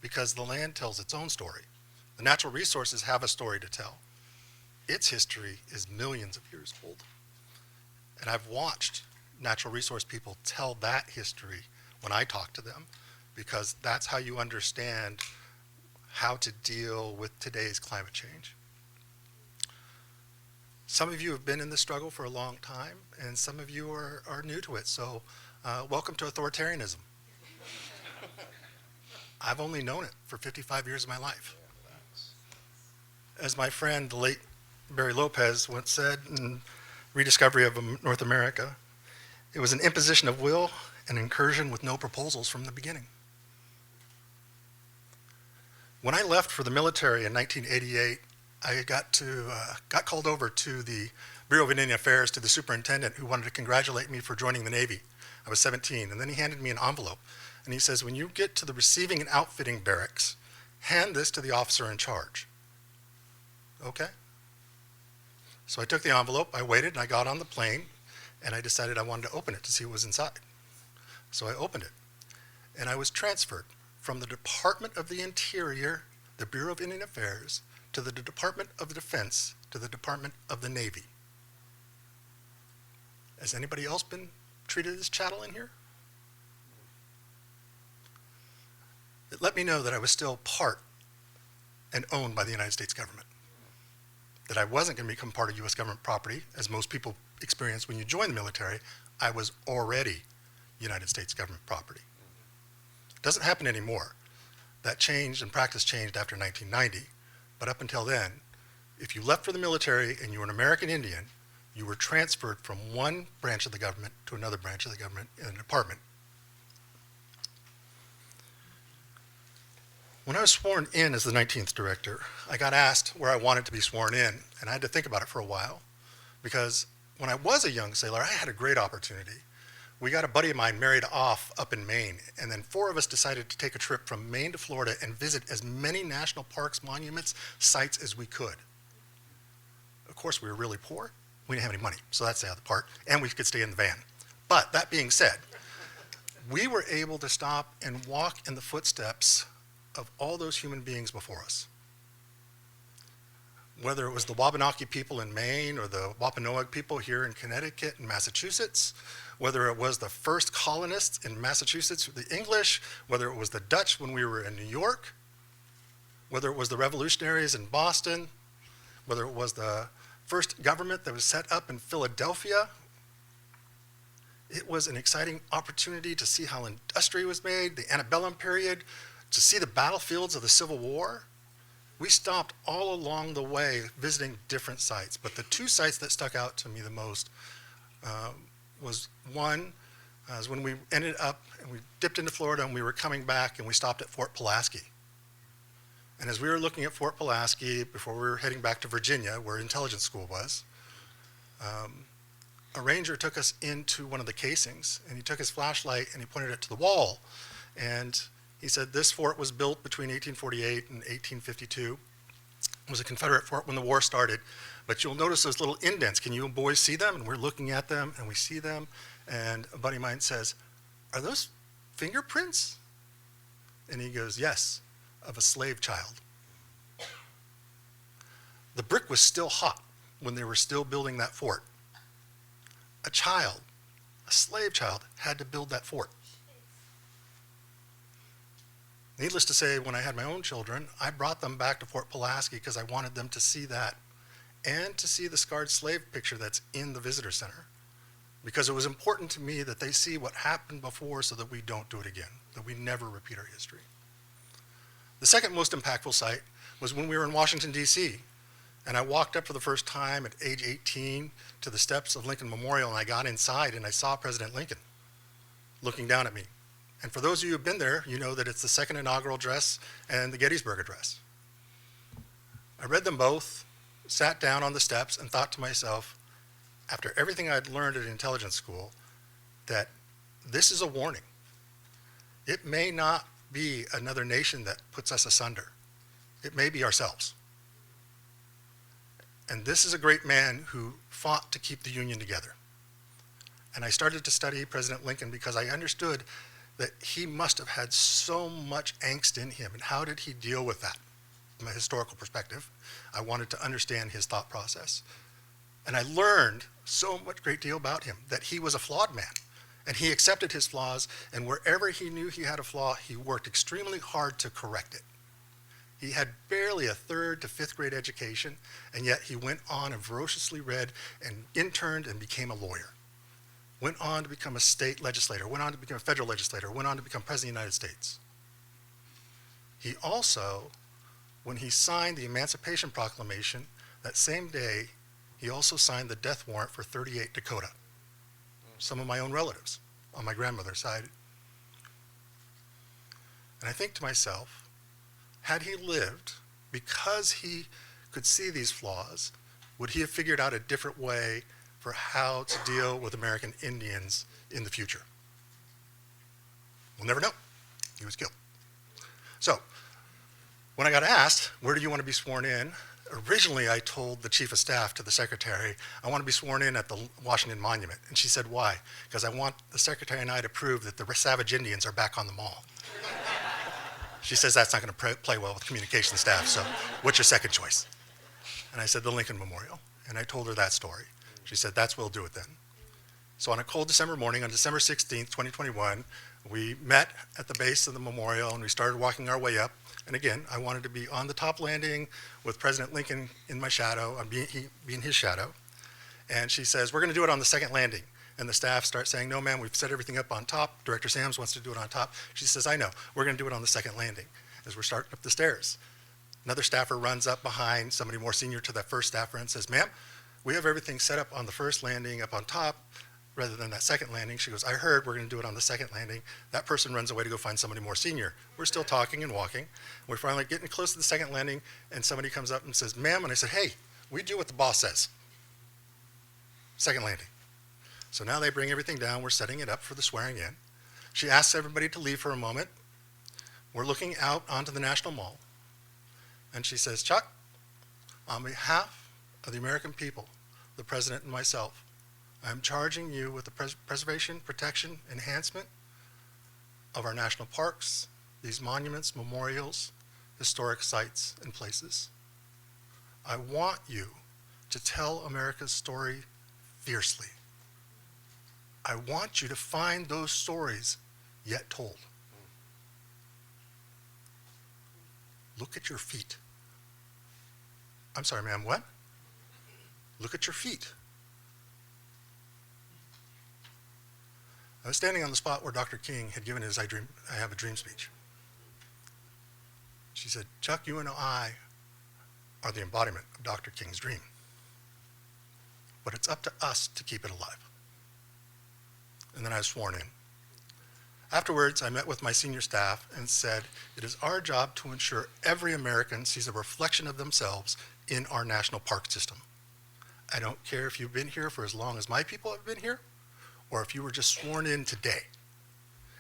because the land tells its own story. The natural resources have a story to tell. Its history is millions of years old. And I've watched natural resource people tell that history when I talk to them, because that's how you understand how to deal with today's climate change. Some of you have been in this struggle for a long time, and some of you are new to it, so welcome to authoritarianism. I've only known it for 55 years of my life. As my friend, the late Barry Lopez once said in Rediscovery of North America, it was an imposition of will, an incursion with no proposals from the beginning. When I left for the military in 1988, I got called over to the Bureau of Indian Affairs to the superintendent, who wanted to congratulate me for joining the Navy. I was 17, and then he handed me an envelope, and he says, when you get to the receiving and outfitting barracks, hand this to the officer in charge. Okay? So I took the envelope, I waited, and I got on the plane, and I decided I wanted to open it to see what was inside. So I opened it, and I was transferred from the Department of the Interior, the Bureau of Indian Affairs, to the Department of Defense, to the Department of the Navy. Has anybody else been treated as chattel in here? It let me know that I was still part and owned by the United States government. That I wasn't going to become part of U.S. government property, as most people experience when you join the military. I was already United States government property. It doesn't happen anymore. That changed and practice changed after 1990, but up until then, if you left for the military and you were an American Indian, you were transferred from one branch of the government to another branch of the government in a department. When I was sworn in as the 19th director, I got asked where I wanted to be sworn in, and I had to think about it for a while, because when I was a young sailor, I had a great opportunity. We got a buddy of mine married off up in Maine, and then 4 of us decided to take a trip from Maine to Florida and visit as many national parks, monuments, sites as we could. Of course, we were really poor. We didn't have any money, so that's the other part, and we could stay in the van. But that being said, we were able to stop and walk in the footsteps of all those human beings before us. Whether it was the Wabanaki people in Maine or the Wampanoag people here in Connecticut and Massachusetts, whether it was the first colonists in Massachusetts, the English, whether it was the Dutch when we were in New York, whether it was the revolutionaries in Boston, whether it was the first government that was set up in Philadelphia. It was an exciting opportunity to see how industry was made, the antebellum period, to see the battlefields of the Civil War. We stopped all along the way visiting different sites, but the 2 sites that stuck out to me the most was one, is when we ended up, and we dipped into Florida and we were coming back and we stopped at Fort Pulaski. And as we were looking at Fort Pulaski before we were heading back to Virginia, where intelligence school was, a ranger took us into one of the casings, and he took his flashlight and he pointed it to the wall. And he said, this fort was built between 1848 and 1852. It was a Confederate fort when the war started. But you'll notice those little indents. Can you boys see them? And we're looking at them, and we see them. And a buddy of mine says, are those fingerprints? And he goes, yes, of a slave child. The brick was still hot when they were still building that fort. A child, a slave child, had to build that fort. Needless to say, when I had my own children, I brought them back to Fort Pulaski because I wanted them to see that and to see the scarred slave picture that's in the visitor center. Because it was important to me that they see what happened before so that we don't do it again, that we never repeat our history. The second most impactful site was when we were in Washington, D.C., and I walked up for the first time at age 18 to the steps of Lincoln Memorial, and I got inside and I saw President Lincoln looking down at me. And for those of you who've been there, you know that it's the second inaugural address and the Gettysburg Address. I read them both, sat down on the steps, and thought to myself, after everything I'd learned at intelligence school, that this is a warning. It may not be another nation that puts us asunder. It may be ourselves. And this is a great man who fought to keep the Union together. And I started to study President Lincoln because I understood that he must have had so much angst in him. And how did he deal with that? From a historical perspective, I wanted to understand his thought process. And I learned so much great deal about him, that he was a flawed man. And he accepted his flaws, and wherever he knew he had a flaw, he worked extremely hard to correct it. He had barely a 3rd to 5th grade education, and yet he went on and voraciously read and interned and became a lawyer. Went on to become a state legislator, went on to become a federal legislator, went on to become president of the United States. He also, when he signed the Emancipation Proclamation, that same day, he also signed the death warrant for 38 Dakota, some of my own relatives on my grandmother's side. And I think to myself, had he lived, because he could see these flaws, would he have figured out a different way for how to deal with American Indians in the future? We'll never know. He was killed. So, when I got asked, where do you want to be sworn in? Originally, I told the chief of staff to the secretary, I want to be sworn in at the Washington Monument. And she said, why? Because I want the secretary and I to prove that the savage Indians are back on the mall. She says that's not going to play well with communication staff, so what's your second choice? And I said, the Lincoln Memorial. And I told her that story. She said, we'll do it then. So on a cold December morning, on December 16th, 2021, we met at the base of the memorial and we started walking our way up. And again, I wanted to be on the top landing with President Lincoln in my shadow, being his shadow. And she says, we're going to do it on the second landing. And the staff starts saying, no, ma'am, we've set everything up on top. Director Sams wants to do it on top. She says, I know, we're going to do it on the second landing as we're starting up the stairs. Another staffer runs up behind somebody more senior to that first staffer and says, ma'am, we have everything set up on the first landing up on top rather than that second landing. She goes, I heard we're going to do it on the second landing. That person runs away to go find somebody more senior. We're still talking and walking. We're finally getting close to the second landing, and somebody comes up and says, ma'am, and I said, hey, we do what the boss says. Second landing. So now they bring everything down. We're setting it up for the swearing in. She asks everybody to leave for a moment. We're looking out onto the National Mall. And she says, Chuck, on behalf of the American people, the president and myself, I'm charging you with the preservation, protection, enhancement of our national parks, these monuments, memorials, historic sites, and places. I want you to tell America's story fiercely. I want you to find those stories yet told. Look at your feet. I'm sorry, ma'am, what? Look at your feet. I was standing on the spot where Dr. King had given his I Have a Dream speech. She said, Chuck, you and I are the embodiment of Dr. King's dream. But it's up to us to keep it alive. And then I was sworn in. Afterwards, I met with my senior staff and said, it is our job to ensure every American sees a reflection of themselves in our national park system. I don't care if you've been here for as long as my people have been here, or if you were just sworn in today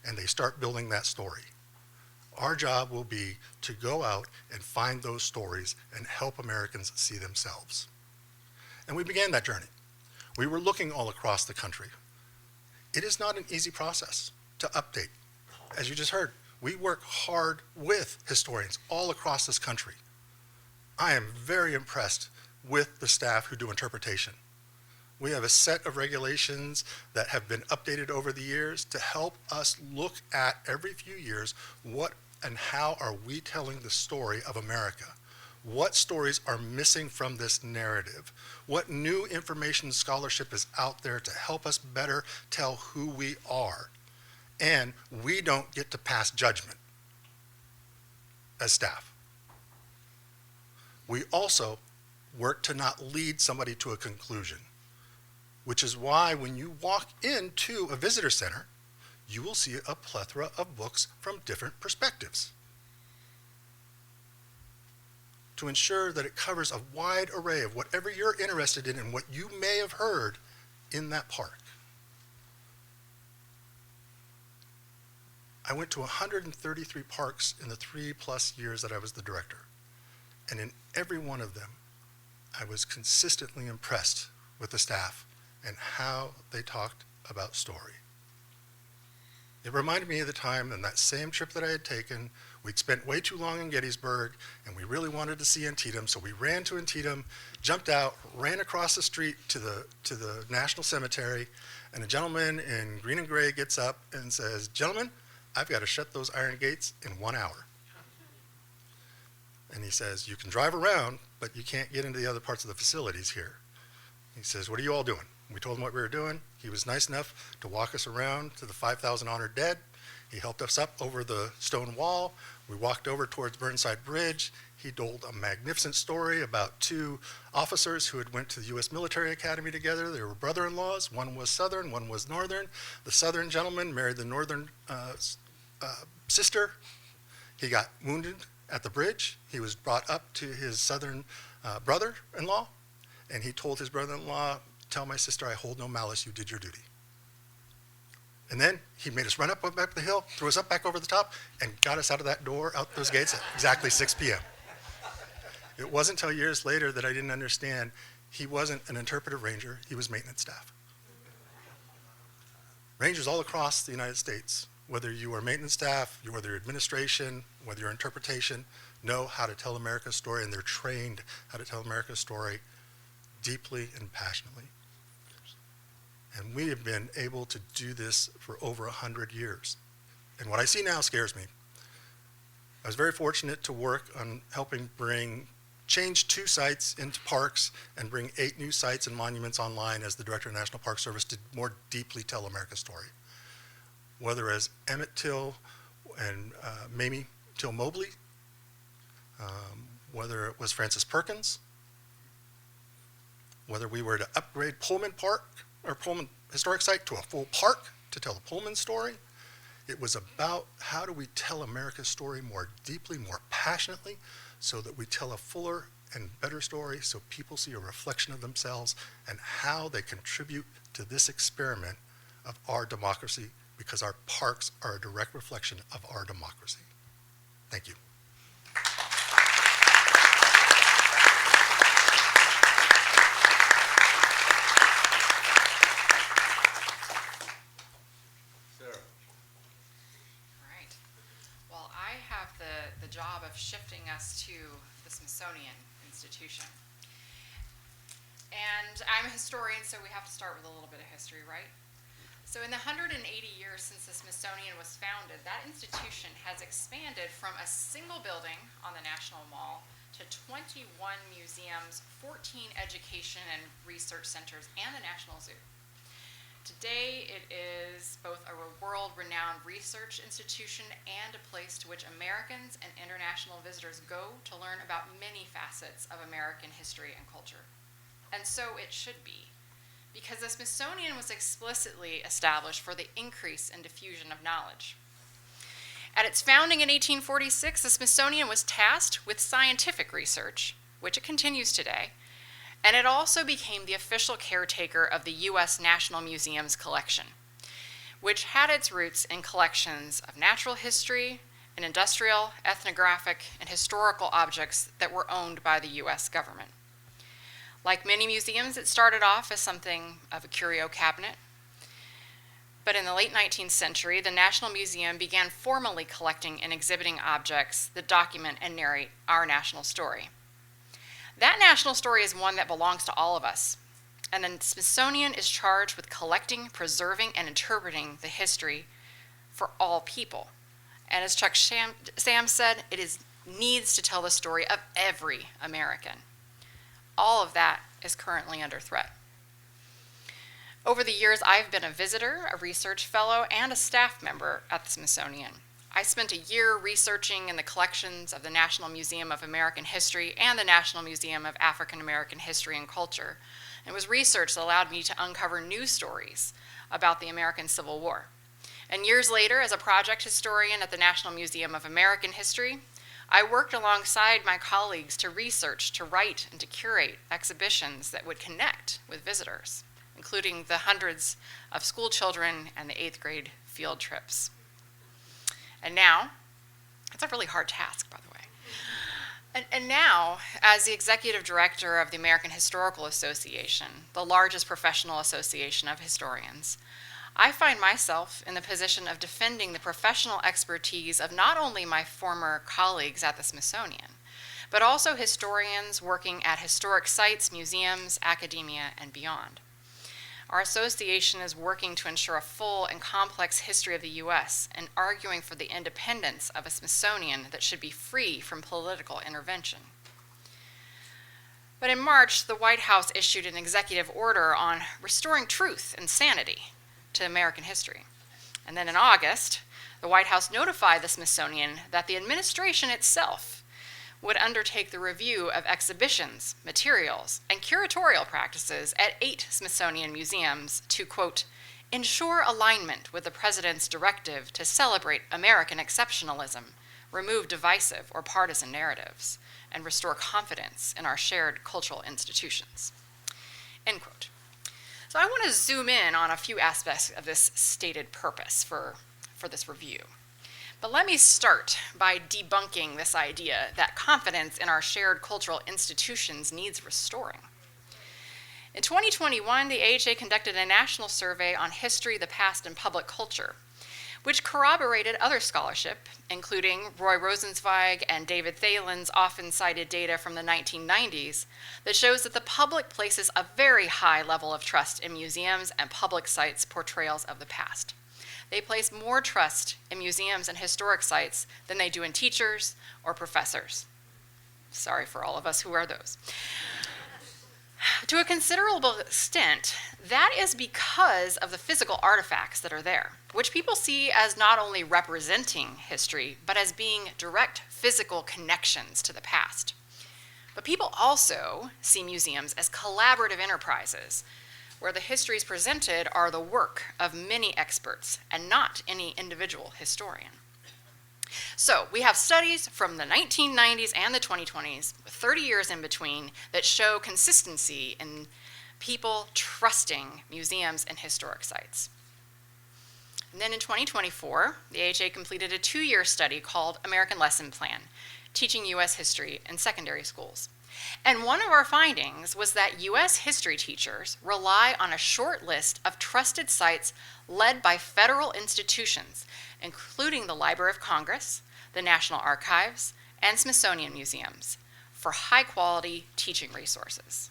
and they start building that story. Our job will be to go out and find those stories and help Americans see themselves. And we began that journey. We were looking all across the country. It is not an easy process to update. As you just heard, we work hard with historians all across this country. I am very impressed with the staff who do interpretation. We have a set of regulations that have been updated over the years to help us look at every few years what and how are we telling the story of America. What stories are missing from this narrative? What new information scholarship is out there to help us better tell who we are? And we don't get to pass judgment as staff. We also work to not lead somebody to a conclusion, which is why when you walk into a visitor center, you will see a plethora of books from different perspectives to ensure that it covers a wide array of whatever you're interested in and what you may have heard in that park. I went to 133 parks in the 3+ years that I was the director. And in every one of them, I was consistently impressed with the staff and how they talked about story. It reminded me of the time in that same trip that I had taken. We'd spent way too long in Gettysburg, and we really wanted to see Antietam, so we ran to Antietam, jumped out, ran across the street to the National Cemetery, and a gentleman in green and gray gets up and says, "Gentlemen, I've got to shut those iron gates in 1 hour." And he says, "You can drive around, but you can't get into the other parts of the facilities here." He says, "What are you all doing?" We told him what we were doing. He was nice enough to walk us around to the 5,000 honored dead. He helped us up over the stone wall. We walked over towards Burnside Bridge. He told a magnificent story about 2 officers who had went to the U.S. Military Academy together. They were brother-in-laws. One was Southern, one was Northern. The Southern gentleman married the Northern sister. He got wounded at the bridge. He was brought up to his Southern brother-in-law, and he told his brother-in-law, "Tell my sister I hold no malice, you did your duty." And then he made us run up the hill, threw us up back over the top, and got us out of that door, out those gates at exactly 6 p.m. It wasn't until years later that I didn't understand he wasn't an interpretive ranger, he was maintenance staff. Rangers all across the United States, whether you are maintenance staff, whether you're administration, whether you're interpretation, know how to tell America's story, and they're trained how to tell America's story deeply and passionately. And we have been able to do this for over 100 years. And what I see now scares me. I was very fortunate to work on helping change 2 sites into parks and bring 8 new sites and monuments online as the Director of the National Park Service to more deeply tell America's story. Whether as Emmett Till and Mamie Till Mobley, whether it was Francis Perkins, whether we were to upgrade Pullman Park or Pullman Historic Site to a full park to tell the Pullman story. It was about how do we tell America's story more deeply, more passionately, so that we tell a fuller and better story so people see a reflection of themselves and how they contribute to this experiment of our democracy, because our parks are a direct reflection of our democracy. Thank you. The job of shifting us to the Smithsonian Institution. And I'm a historian, so we have to start with a little bit of history, right? So in the 180 years since the Smithsonian was founded, that institution has expanded from a single building on the National Mall to 21 museums, 14 education and research centers, and the National Zoo. Today, it is both a world-renowned research institution and a place to which Americans and international visitors go to learn about many facets of American history and culture. And so it should be, because the Smithsonian was explicitly established for the increase and diffusion of knowledge. At its founding in 1846, the Smithsonian was tasked with scientific research, which it continues today, and it also became the official caretaker of the U.S. National Museum's collection, which had its roots in collections of natural history and industrial, ethnographic, and historical objects that were owned by the U.S. government. Like many museums, it started off as something of a curio cabinet, but in the late 19th century, the National Museum began formally collecting and exhibiting objects that document and narrate our national story. That national story is one that belongs to all of us, and the Smithsonian is charged with collecting, preserving, and interpreting the history for all people. And as Chuck Sam said, it needs to tell the story of every American. All of that is currently under threat. Over the years, I've been a visitor, a research fellow, and a staff member at the Smithsonian. I spent a year researching in the collections of the National Museum of American History and the National Museum of African American History and Culture. It was research that allowed me to uncover new stories about the American Civil War. And years later, as a project historian at the National Museum of American History, I worked alongside my colleagues to research, to write, and to curate exhibitions that would connect with visitors, including the hundreds of school children and the 8th grade field trips. And now, it's a really hard task, by the way. And now, as the executive director of the American Historical Association, the largest professional association of historians, I find myself in the position of defending the professional expertise of not only my former colleagues at the Smithsonian, but also historians working at historic sites, museums, academia, and beyond. Our association is working to ensure a full and complex history of the U.S. and arguing for the independence of a Smithsonian that should be free from political intervention. But in March, the White House issued an executive order on restoring truth and sanity to American history. And then in August, the White House notified the Smithsonian that the administration itself would undertake the review of exhibitions, materials, and curatorial practices at 8 Smithsonian museums to, quote, ensure alignment with the president's directive to celebrate American exceptionalism, remove divisive or partisan narratives, and restore confidence in our shared cultural institutions, end quote. So I want to zoom in on a few aspects of this stated purpose for this review. But let me start by debunking this idea that confidence in our shared cultural institutions needs restoring. In 2021, the AHA conducted a national survey on history, the past, and public culture, which corroborated other scholarship, including Roy Rosenzweig and David Thalen's often cited data from the 1990s, that shows that the public places a very high level of trust in museums and public sites' portrayals of the past. They place more trust in museums and historic sites than they do in teachers or professors. Sorry for all of us who are those. To a considerable extent, that is because of the physical artifacts that are there, which people see as not only representing history, but as being direct physical connections to the past. But people also see museums as collaborative enterprises, where the histories presented are the work of many experts and not any individual historian. So we have studies from the 1990s and the 2020s, with 30 years in between, that show consistency in people trusting museums and historic sites. And then in 2024, the AHA completed a 2-year study called American Lesson Plan, Teaching U.S. History in Secondary Schools. And one of our findings was that U.S. history teachers rely on a short list of trusted sites led by federal institutions, including the Library of Congress, the National Archives, and Smithsonian museums, for high-quality teaching resources.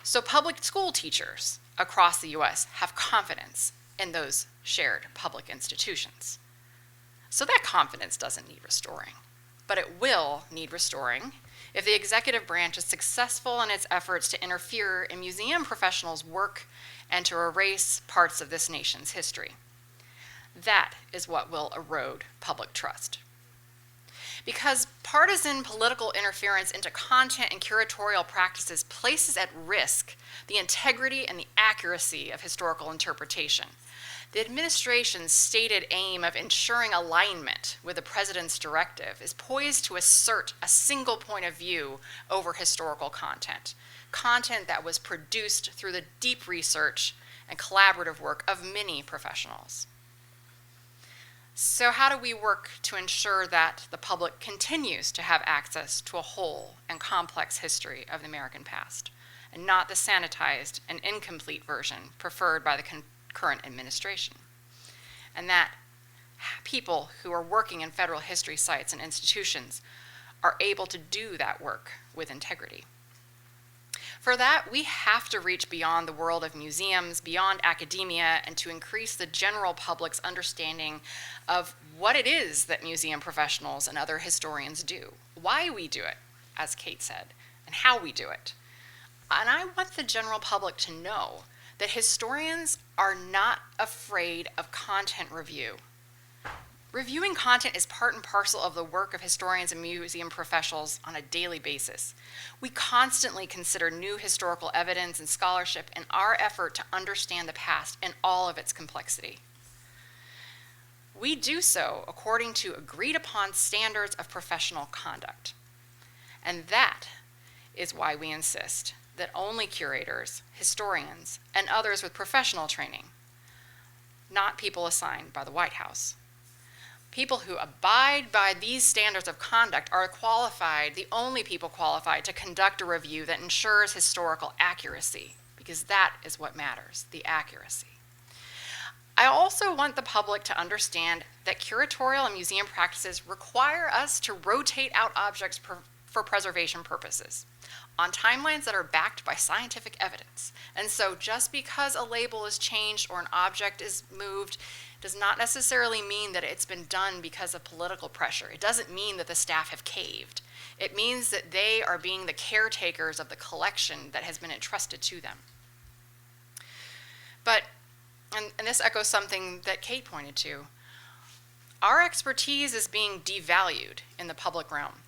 So public school teachers across the U.S. have confidence in those shared public institutions. So that confidence doesn't need restoring, but it will need restoring if the executive branch is successful in its efforts to interfere in museum professionals' work and to erase parts of this nation's history. That is what will erode public trust. because partisan political interference into content and curatorial practices places at risk the integrity and the accuracy of historical interpretation. The administration's stated aim of ensuring alignment with the president's directive is poised to assert a single point of view over historical content that was produced through the deep research and collaborative work of many professionals. So how do we work to ensure that the public continues to have access to a whole and complex history of the American past, and not the sanitized and incomplete version preferred by the current administration? And that people who are working in federal history sites and institutions are able to do that work with integrity. For that, we have to reach beyond the world of museums, beyond academia, and to increase the general public's understanding of what it is that museum professionals and other historians do, why we do it, as Kate said, and how we do it. And I want the general public to know that historians are not afraid of content review. Reviewing content is part and parcel of the work of historians and museum professionals on a daily basis. We constantly consider new historical evidence and scholarship in our effort to understand the past in all of its complexity. We do so according to agreed upon standards of professional conduct. And that is why we insist that only curators, historians, and others with professional training, not people assigned by the White House, people who abide by these standards of conduct are qualified, the only people qualified to conduct a review that ensures historical accuracy, because that is what matters, the accuracy. I also want the public to understand that curatorial and museum practices require us to rotate out objects for preservation purposes on timelines that are backed by scientific evidence. And so just because a label is changed or an object is moved does not necessarily mean that it's been done because of political pressure. It doesn't mean that the staff have caved. It means that they are being the caretakers of the collection that has been entrusted to them. But, and this echoes something that Kate pointed to, our expertise is being devalued in the public realm,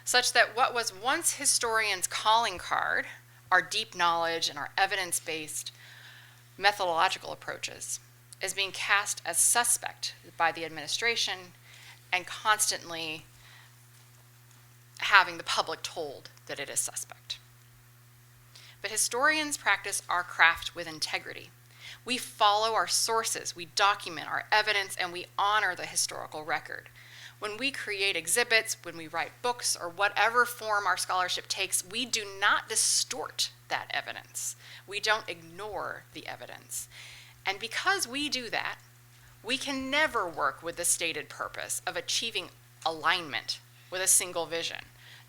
such that what was once historians' calling card, our deep knowledge and our evidence-based methodological approaches, is being cast as suspect by the administration and constantly having the public told that it is suspect. But historians practice our craft with integrity. We follow our sources, we document our evidence, and we honor the historical record. When we create exhibits, when we write books, or whatever form our scholarship takes, we do not distort that evidence. We don't ignore the evidence. And because we do that, we can never work with the stated purpose of achieving alignment with a single vision,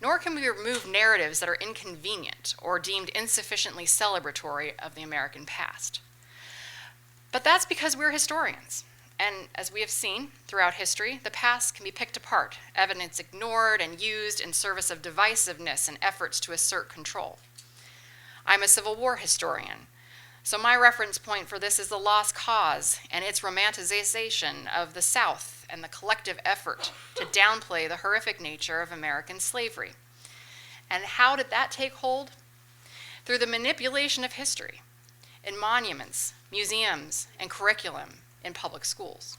nor can we remove narratives that are inconvenient or deemed insufficiently celebratory of the American past. But that's because we're historians. And as we have seen throughout history, the past can be picked apart, evidence ignored and used in service of divisiveness and efforts to assert control. I'm a Civil War historian, so my reference point for this is the Lost Cause and its romanticization of the South and the collective effort to downplay the horrific nature of American slavery. And how did that take hold? Through the manipulation of history in monuments, museums, and curriculum in public schools.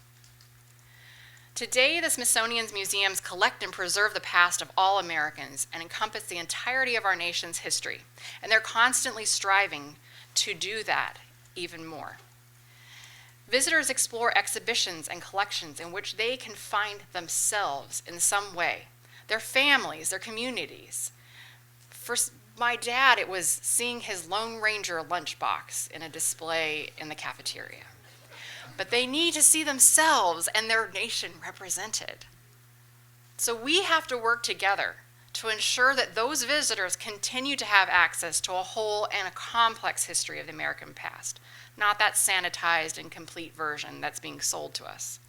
Today, the Smithsonian's museums collect and preserve the past of all Americans and encompass the entirety of our nation's history, and they're constantly striving to do that even more. Visitors explore exhibitions and collections in which they can find themselves in some way, their families, their communities. For my dad, it was seeing his Lone Ranger lunchbox in a display in the cafeteria. But they need to see themselves and their nation represented. So we have to work together to ensure that those visitors continue to have access to a whole and a complex history of the American past, not that sanitized and complete version that's being sold to us.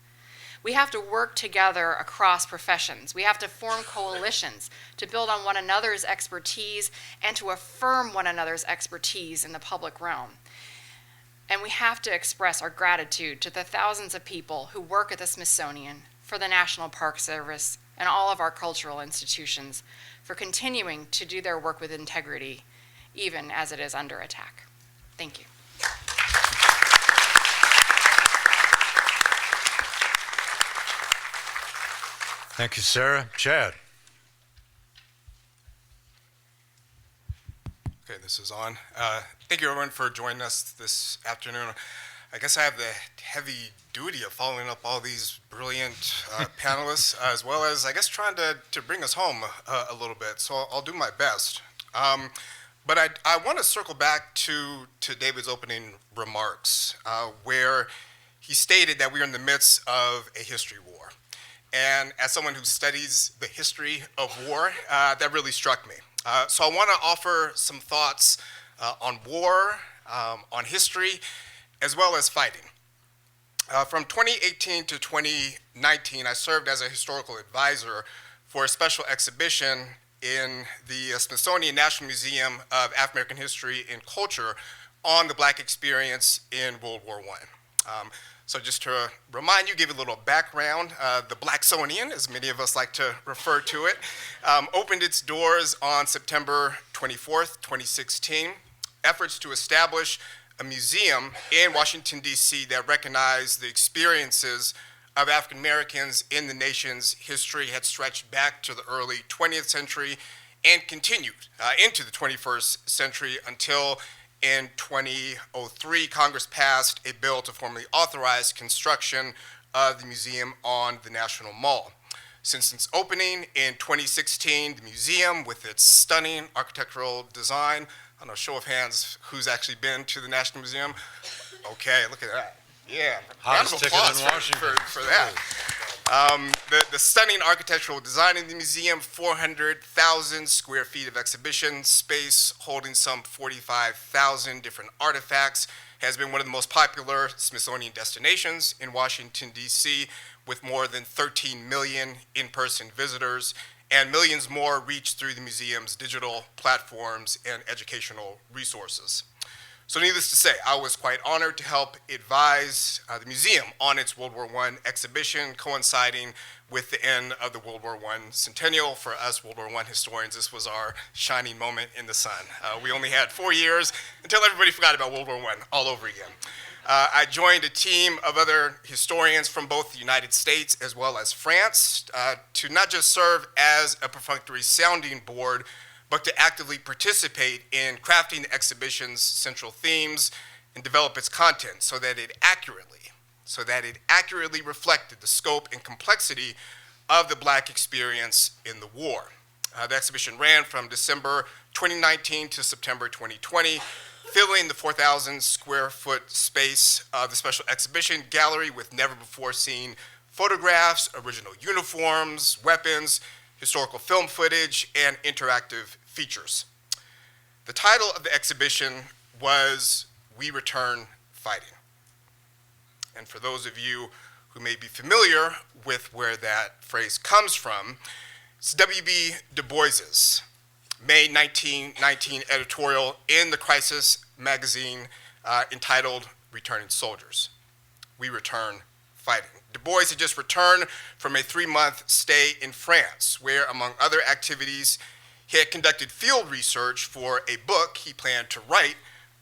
We have to work together across professions. We have to form coalitions to build on one another's expertise and to affirm one another's expertise in the public realm. And we have to express our gratitude to the thousands of people who work at the Smithsonian, for the National Park Service, and all of our cultural institutions for continuing to do their work with integrity, even as it is under attack. Thank you. Thank you, Sarah. Chad. Okay, this is on. Thank you, everyone, for joining us this afternoon. I guess I have the heavy duty of following up all these brilliant panelists, as well as, I guess, trying to bring us home a little bit. So I'll do my best. But I want to circle back to David's opening remarks, where he stated that we are in the midst of a history war. And as someone who studies the history of war, that really struck me. So I want to offer some thoughts on war, on history, as well as fighting. From 2018 to 2019, I served as a historical advisor for a special exhibition in the Smithsonian National Museum of African American History and Culture on the Black experience in World War I. So just to remind you, give you a little background, the Blacksonian, as many of us like to refer to it, opened its doors on September 24th, 2016. Efforts to establish a museum in Washington, D.C. that recognized the experiences of African Americans in the nation's history had stretched back to the early 20th century and continued into the 21st century until in 2003, Congress passed a bill to formally authorize construction of the museum on the National Mall. Since its opening in 2016, the museum, with its stunning architectural design, I don't know, show of hands, who's actually been to the National Museum? Okay, look at that. Yeah, round Hottest of ticket applause in Washington. for that. The stunning architectural design in the museum, 400,000 square feet of exhibition space holding some 45,000 different artifacts, has been one of the most popular Smithsonian destinations in Washington, D.C., with more than 13 million in-person visitors, and millions more reached through the museum's digital platforms and educational resources. So needless to say, I was quite honored to help advise the museum on its World War I exhibition, coinciding with the end of the World War I centennial. For us World War I historians, this was our shining moment in the sun. We only had 4 years until everybody forgot about World War I all over again. I joined a team of other historians from both the United States as well as France to not just serve as a perfunctory sounding board, but to actively participate in crafting the exhibition's central themes and develop its content so that it accurately reflected the scope and complexity of the Black experience in the war. The exhibition ran from December 2019 to September 2020, filling the 4,000 square foot space of the special exhibition gallery with never before seen photographs, original uniforms, weapons, historical film footage, and interactive features. The title of the exhibition was We Return Fighting. And for those of you who may be familiar with where that phrase comes from, it's W.B. Du Bois's May 1919 editorial in the Crisis magazine entitled Returning Soldiers. We Return Fighting. Du Bois had just returned from a 3-month stay in France, where, among other activities, he had conducted field research for a book he planned to write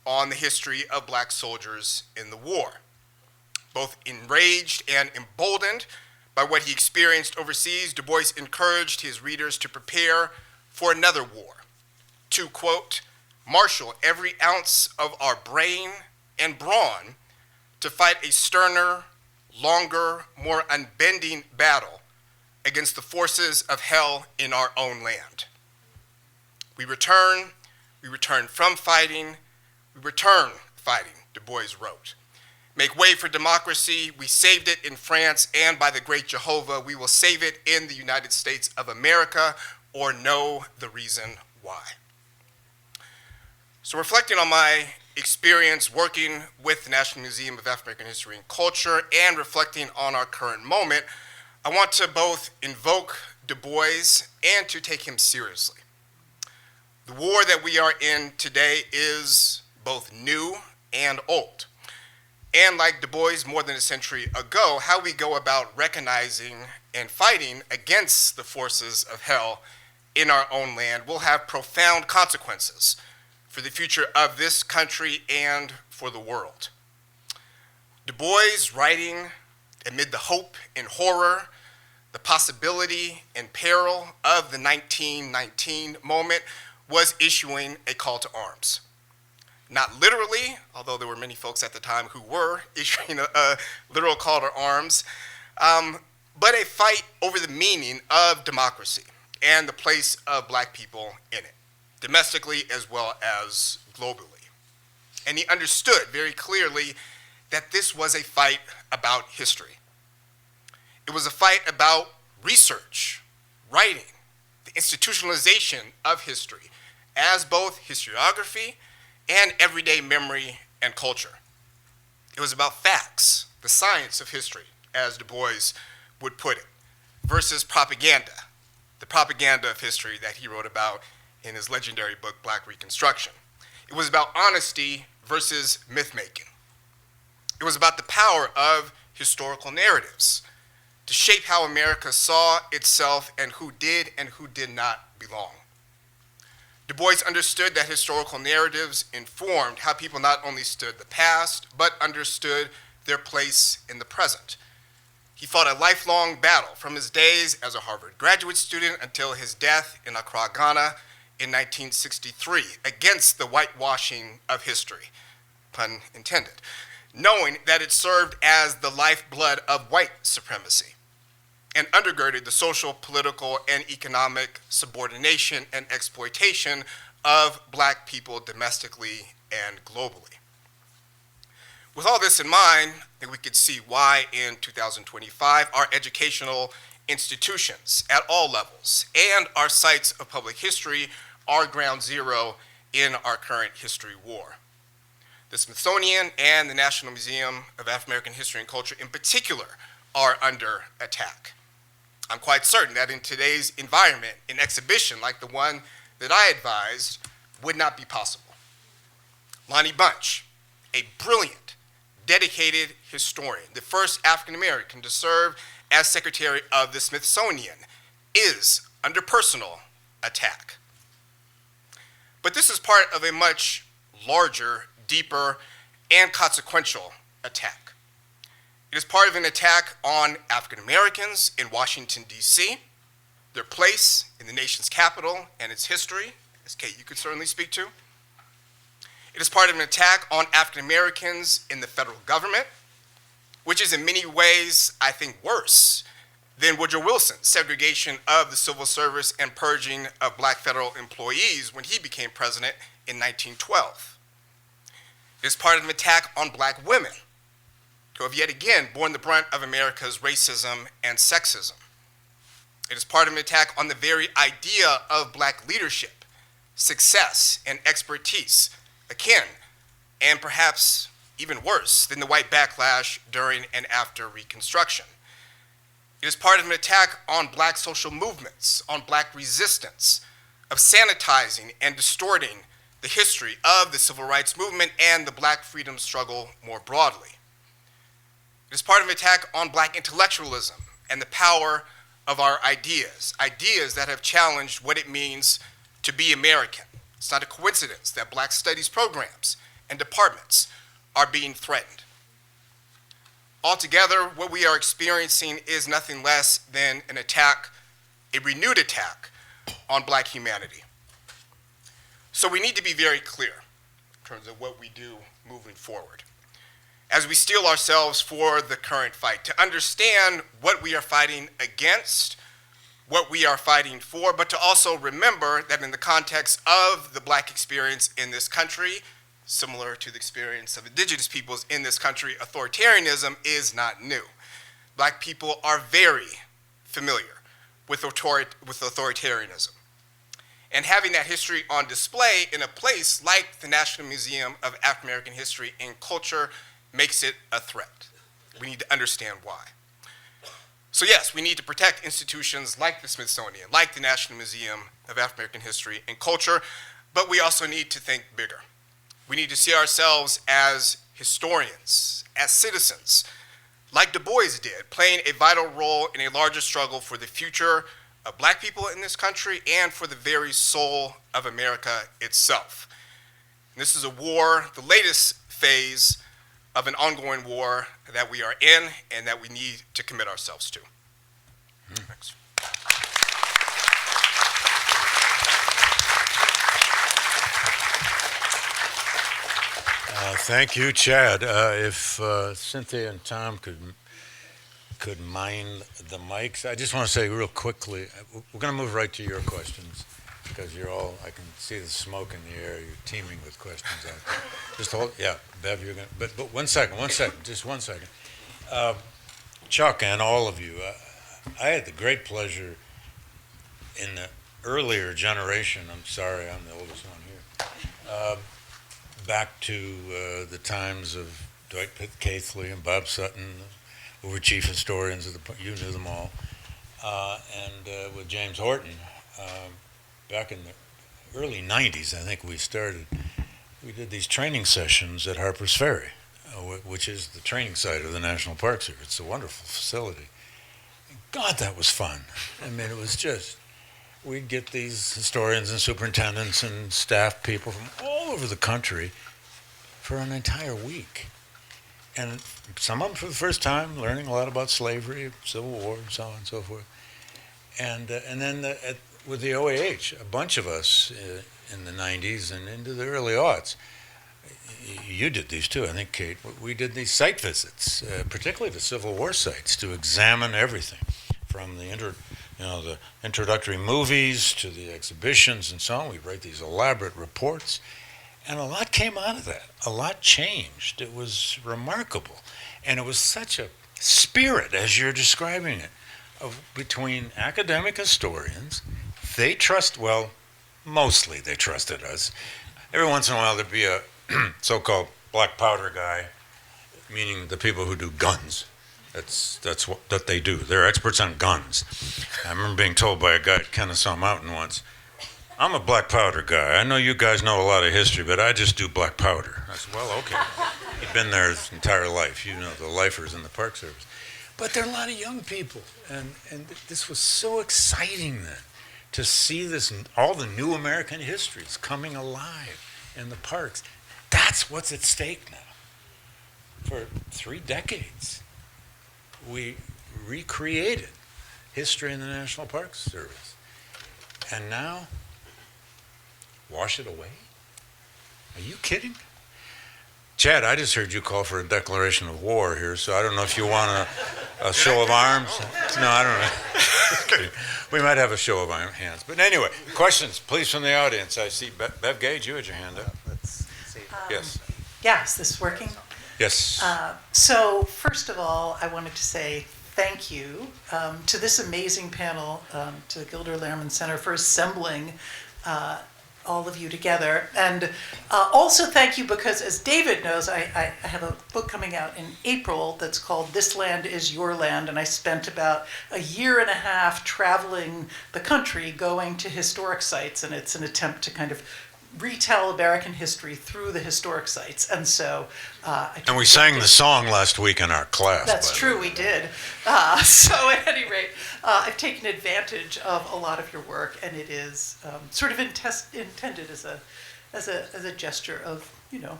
on the history of Black soldiers in the war. Both enraged and emboldened by what he experienced overseas, Du Bois encouraged his readers to prepare for another war, to, quote, marshal every ounce of our brain and brawn to fight a sterner, longer, more unbending battle against the forces of hell in our own land. We return from fighting, we return fighting, Du Bois wrote. Make way for democracy, we saved it in France, and by the great Jehovah, we will save it in the United States of America, or know the reason why. So reflecting on my experience working with the National Museum of African American History and Culture and reflecting on our current moment, I want to both invoke Du Bois and to take him seriously. The war that we are in today is both new and old. and like Du Bois more than a century ago, how we go about recognizing and fighting against the forces of hell in our own land will have profound consequences for the future of this country and for the world. Du Bois, writing amid the hope and horror, the possibility and peril of the 1919 moment, was issuing a call to arms. Not literally, although there were many folks at the time who were issuing a literal call to arms, but a fight over the meaning of democracy and the place of black people in it, domestically as well as globally. And he understood very clearly that this was a fight about history. It was a fight about research, writing, the institutionalization of history as both historiography and everyday memory and culture. It was about facts, the science of history, as Du Bois would put it, versus propaganda, the propaganda of history that he wrote about in his legendary book, Black Reconstruction. It was about honesty versus myth-making. It was about the power of historical narratives to shape how America saw itself and who did not belong. Du Bois understood that historical narratives informed how people not only stood the past, but understood their place in the present. He fought a lifelong battle from his days as a Harvard graduate student until his death in Accra, Ghana in 1963 against the whitewashing of history, pun intended, knowing that it served as the lifeblood of white supremacy and undergirded the social, political, and economic subordination and exploitation of black people domestically and globally. With all this in mind, I think we could see why in 2025 our educational institutions at all levels and our sites of public history are ground zero in our current history war. The Smithsonian and the National Museum of African American History and Culture in particular are under attack. I'm quite certain that in today's environment, an exhibition like the one that I advised would not be possible. Lonnie Bunch, a brilliant, dedicated historian, the first African American to serve as Secretary of the Smithsonian, is under personal attack. But this is part of a much larger, deeper, and consequential attack. It is part of an attack on African Americans in Washington, D.C., their place in the nation's capital and its history, as Kate, you could certainly speak to. It is part of an attack on African Americans in the federal government, which is in many ways, I think, worse than Woodrow Wilson's segregation of the civil service and purging of black federal employees when he became president in 1912. It is part of an attack on black women, who have yet again borne the brunt of America's racism and sexism. It is part of an attack on the very idea of black leadership, success, and expertise, akin, and perhaps even worse than the white backlash during and after Reconstruction. It is part of an attack on black social movements, on black resistance, of sanitizing and distorting the history of the civil rights movement and the black freedom struggle more broadly. It is part of an attack on black intellectualism and the power of our ideas, ideas that have challenged what it means to be American. It's not a coincidence that black studies programs and departments are being threatened. Altogether, what we are experiencing is nothing less than an attack, a renewed attack on black humanity. So we need to be very clear in terms of what we do moving forward as we steel ourselves for the current fight, to understand what we are fighting against, what we are fighting for, but to also remember that in the context of the black experience in this country, similar to the experience of indigenous peoples in this country, authoritarianism is not new. Black people are very familiar with authoritarianism. And having that history on display in a place like the National Museum of African American History and Culture makes it a threat. We need to understand why. So yes, we need to protect institutions like the Smithsonian, like the National Museum of African American History and Culture, but we also need to think bigger. We need to see ourselves as historians, as citizens, like Du Bois did, playing a vital role in a larger struggle for the future of black people in this country and for the very soul of America itself. And this is a war, the latest phase of an ongoing war that we are in and that we need to commit ourselves to. Thanks. Thank you, Chad. If Cynthia and Tom could mind the mics, I just want to say real quickly, we're going to move right to your questions because you're all, I can see the smoke in the air. You're teeming with questions out there. Just hold, yeah, Bev, you're going to, but one second, just 1 second. Chuck and all of you, I had the great pleasure in the earlier generation, I'm sorry, I'm the oldest one here, back to the times of Dwight Caithley and Bob Sutton, who were chief historians of the, you knew them all, and with James Horton, back in the early 90s, I think we did these training sessions at Harper's Ferry, which is the training site of the National Park Service. It's a wonderful facility. God, that was fun. I mean, it was just, we'd get these historians and superintendents and staff people from all over the country for an entire week. And some of them for the first time, learning a lot about slavery, Civil War, and so on and so forth. And then with the OAH, a bunch of us in the 90s and into the early aughts, you did these too, I think, Kate. We did these site visits, particularly the Civil War sites, to examine everything from the introductory movies to the exhibitions and so on. We'd write these elaborate reports, and a lot came out of that. A lot changed. It was remarkable, and it was such a spirit, as you're describing it, between academic historians. They mostly they trusted us. Every once in a while there'd be a so-called black powder guy, meaning the people who do guns. That's what they do. They're experts on guns. I remember being told by a guy at Kennesaw Mountain once, I'm a black powder guy. I know you guys know a lot of history, but I just do black powder. I said, well, okay. He'd been there his entire life, you know, the lifers in the Park Service. But there are a lot of young people, and this was so exciting then, to see this, all the new American histories coming alive in the parks. That's what's at stake now. For 3 decades, we recreated history in the National Park Service. And now, wash it away? Are you kidding? Chad, I just heard you call for a declaration of war here, so I don't know if you want a show of arms. No, I don't know. Just kidding. We might have a show of hands. But anyway, questions, please, from the audience. I see Bev Gage, you had your hand up. Let's see. Yes. Yeah, is this working? Yes. So first of all, I wanted to say thank you to this amazing panel, to the Gilder Lehrman Center for assembling all of you together. And also thank you because, as David knows, I have a book coming out in April that's called This Land is Your Land, and I spent about a year and a half traveling the country going to historic sites, and it's an attempt to kind of retell American history through the historic sites. And so and we sang the song last week in our class. That's true, we did. So at any rate, I've taken advantage of a lot of your work, and it is sort of intended as a gesture of, you know,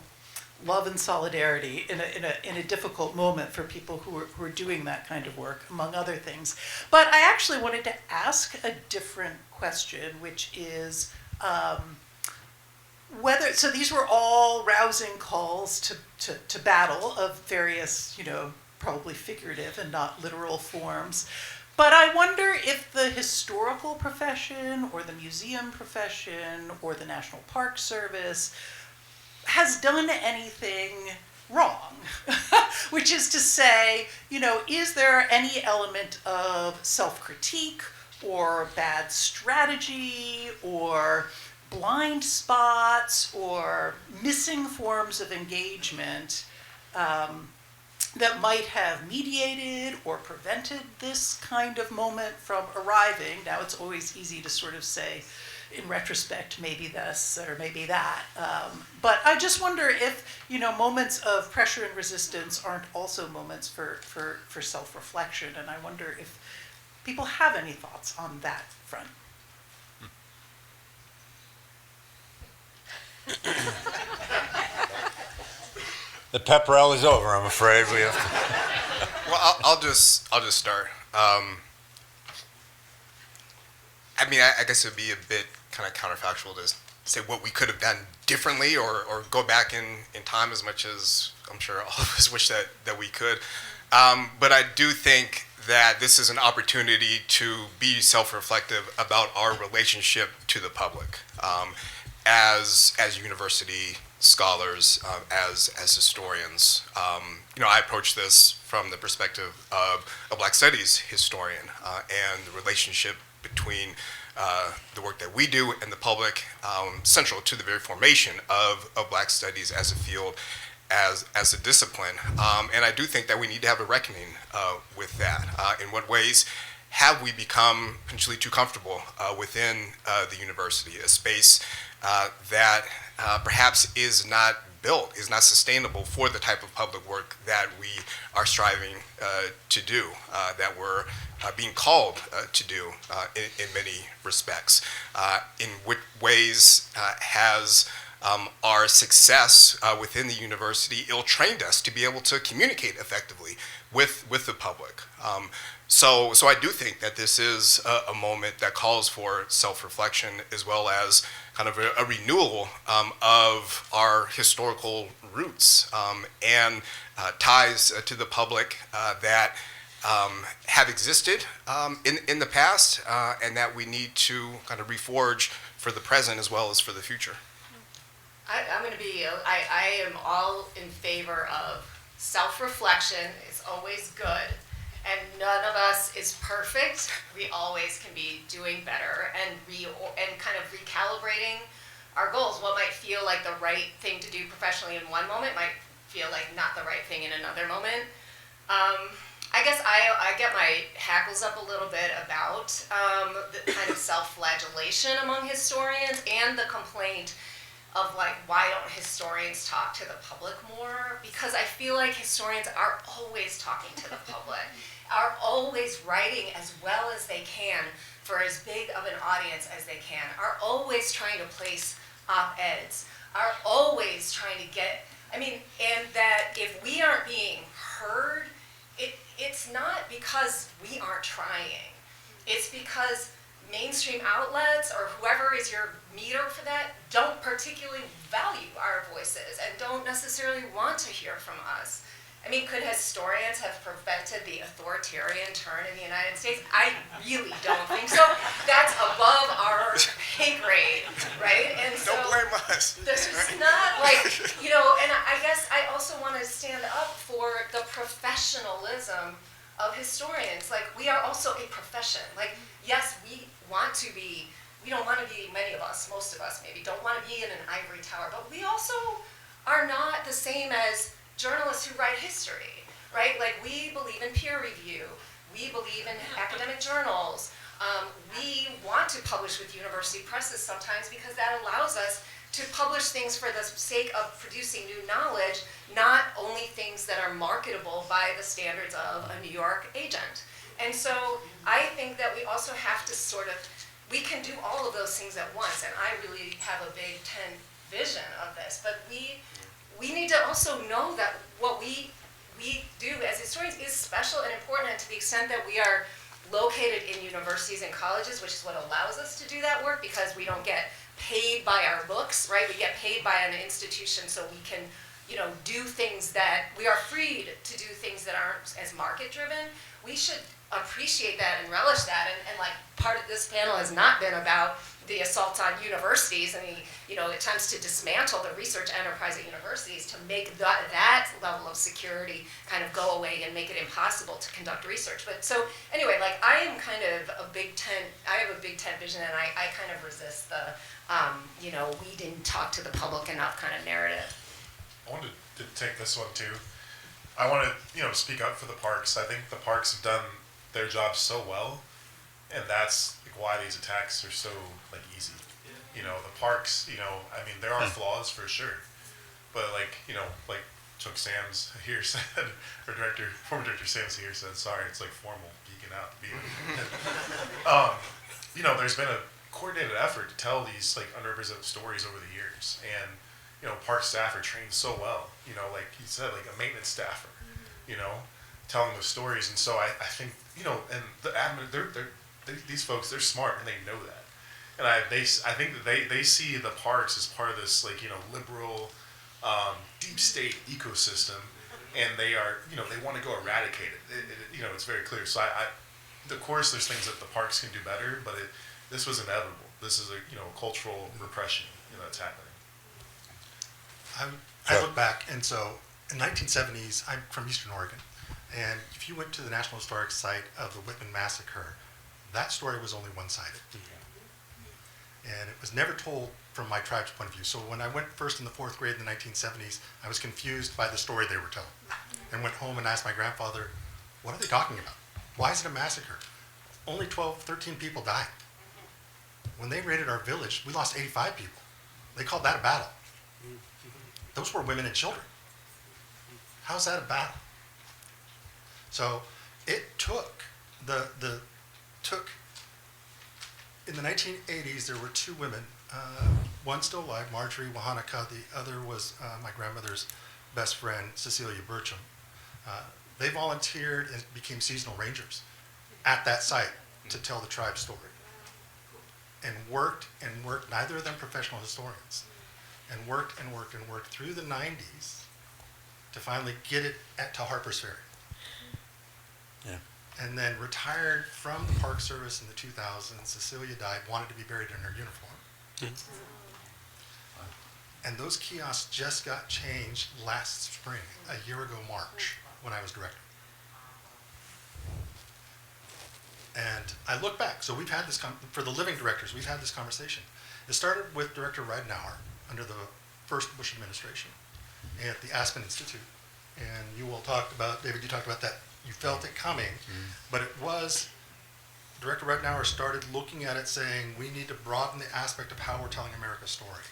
love and solidarity in a difficult moment for people who are doing that kind of work, among other things. But I actually wanted to ask a different question, which is so these were all rousing calls to battle of various, you know, probably figurative and not literal forms. But I wonder if the historical profession or the museum profession or the National Park Service has done anything wrong, which is to say, you know, is there any element of self-critique or bad strategy or blind spots or missing forms of engagement that might have mediated or prevented this kind of moment from arriving? Now, it's always easy to sort of say, in retrospect, maybe this or maybe that. But I just wonder if, moments of pressure and resistance aren't also moments for self-reflection. And I wonder if people have any thoughts on that front. The pep rally's over, I'm afraid. We have to. Well, I'll just start. I guess it would be a bit kind of counterfactual to say what we could have done differently or go back in time as much as I'm sure all of us wish that we could. But I do think that this is an opportunity to be self-reflective about our relationship to the public as university scholars, as historians. I approach this from the perspective of a Black Studies historian and the relationship between the work that we do and the public, central to the very formation of Black Studies as a field, as a discipline. And I do think that we need to have a reckoning with that. In what ways have we become potentially too comfortable within the university, a space that perhaps is not built, is not sustainable for the type of public work that we are striving to do, that we're being called to do in many respects. In what ways has our success within the university ill-trained us to be able to communicate effectively with the public? So I do think that this is a moment that calls for self-reflection as well as kind of a renewal of our historical roots and ties to the public that have existed in the past and that we need to kind of reforge for the present as well as for the future. I'm going to be, I am all in favor of self-reflection. It's always good. And none of us is perfect. We always can be doing better and kind of recalibrating our goals. What might feel like the right thing to do professionally in one moment might feel like not the right thing in another moment. I guess I get my hackles up a little bit about the kind of self-flagellation among historians and the complaint of why don't historians talk to the public more? Because I feel like historians are always talking to the public, are always writing as well as they can for as big of an audience as they can, are always trying to place op-eds, are always trying to get, and that if we aren't being heard, it's not because we aren't trying. It's because mainstream outlets or whoever is your meter for that don't particularly value our voices and don't necessarily want to hear from us. Could historians have prevented the authoritarian turn in the United States? I really don't think so. That's above our pay grade, right? And so don't blame us. This is not and I guess I also want to stand up for the professionalism of historians. We are also a profession. Yes, we don't want to be, many of us, most of us maybe, don't want to be in an ivory tower, but we also are not the same as journalists who write history, right? We believe in peer review. We believe in academic journals. We want to publish with university presses sometimes because that allows us to publish things for the sake of producing new knowledge, not only things that are marketable by the standards of a New York agent. And so I think that we also have to we can do all of those things at once, and I really have a big tent vision of this, but we need to also know that what we do as historians is special and important, and to the extent that we are located in universities and colleges, which is what allows us to do that work, because we don't get paid by our books, right? We get paid by an institution so we can, do things that, we are freed to do things that aren't as market-driven. We should appreciate that and relish that, and part of this panel has not been about the assaults on universities and the attempts to dismantle the research enterprise at universities to make that level of security kind of go away and make it impossible to conduct research. But so anyway, I am kind of a big tent. I have a big tent vision, and I kind of resist the we didn't talk to the public enough kind of narrative. I wanted to take this one too. I want to speak up for the parks. I think the parks have done their job so well, and that's why these attacks are so easy. You know, the parks, you know, I mean, there are flaws for sure. But like, you know, like Chuck Sams here said, or former director Sams here said, sorry, it's like formal geeking out to be you know, there's been a coordinated effort to tell these like underrepresented stories over the years. And, you know, park staff are trained so well, you know, like he said, like a maintenance staffer, you know, telling those stories. And so I think, you know, and the admin, these folks, they're smart and they know that. And I think that they see the parks as part of this, like, you know, liberal, deep state ecosystem, and they are, you know, they want to go eradicate it. You know, it's very clear. So of course, there's things that the parks can do better, but this was inevitable. This is a, you know, cultural repression, you know, that's happening. I look back, and so in 1970s, I'm from Eastern Oregon, and if you went to the National Historic Site of the Whitman Massacre, that story was only one-sided. And it was never told from my tribe's point of view. So when I went first in the 4th grade in the 1970s, I was confused by the story they were telling, and went home and asked my grandfather, what are they talking about? Why is it a massacre? Only 12, 13 people died. When they raided our village, we lost 85 people. They called that a battle. Those were women and children. How's that a battle? So it took in the 1980s, there were 2 women, one still alive, Marjorie Wahanaka, the other was my grandmother's best friend, Cecilia Burcham. They volunteered and became seasonal rangers at that site to tell the tribe's story. And worked, neither of them professional historians, and worked through the 90s to finally get it to Harper's Ferry. Yeah. And then retired from the Park Service in the 2000s. Cecilia died, wanted to be buried in her uniform. And those kiosks just got changed last spring, a year ago March, when I was director. And I look back, so we've had this, for the living directors, we've had this conversation. It started with Director Ridenhour under the first Bush administration at the Aspen Institute. And you all talked about, David, you talked about that. You felt it coming, but it was, Director Ridenhour started looking at it saying, we need to broaden the aspect of how we're telling America's story.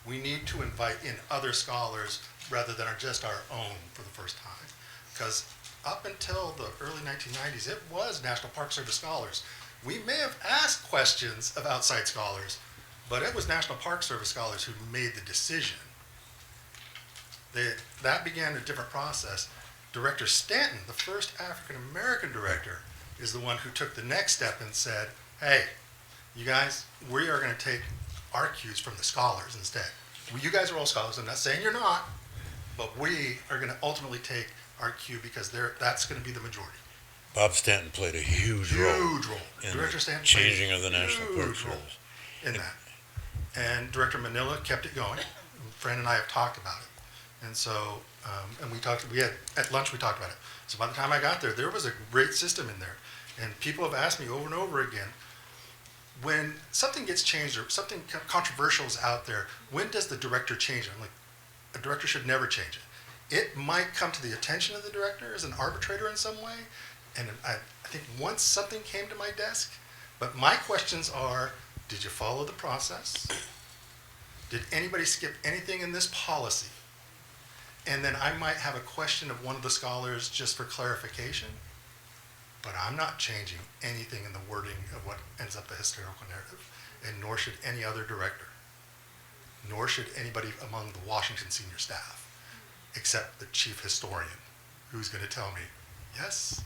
We need to invite in other scholars rather than just our own for the first time. Because up until the early 1990s, it was National Park Service scholars. We may have asked questions of outside scholars, but it was National Park Service scholars who made the decision. That began a different process. Director Stanton, the first African-American director, is the one who took the next step and said, hey, you guys, we are going to take our cues from the scholars instead. You guys are all scholars. I'm not saying you're not, but we are going to ultimately take our cue because that's going to be the majority. Bob Stanton played a huge role in Director the Stanton changing of the National Park Service. In that. And Director Manila kept it going. Fran and I have talked about it. And so, and at lunch we talked about it. So by the time I got there, there was a great system in there. And people have asked me over and over again, when something gets changed or something controversial is out there, when does the director change it? I'm like, a director should never change it. It might come to the attention of the director as an arbitrator in some way. And I think once something came to my desk, but my questions are, did you follow the process? Did anybody skip anything in this policy? And then I might have a question of one of the scholars just for clarification, but I'm not changing anything in the wording of what ends up the historical narrative, and nor should any other director, nor should anybody among the Washington senior staff, except the chief historian, who's going to tell me yes,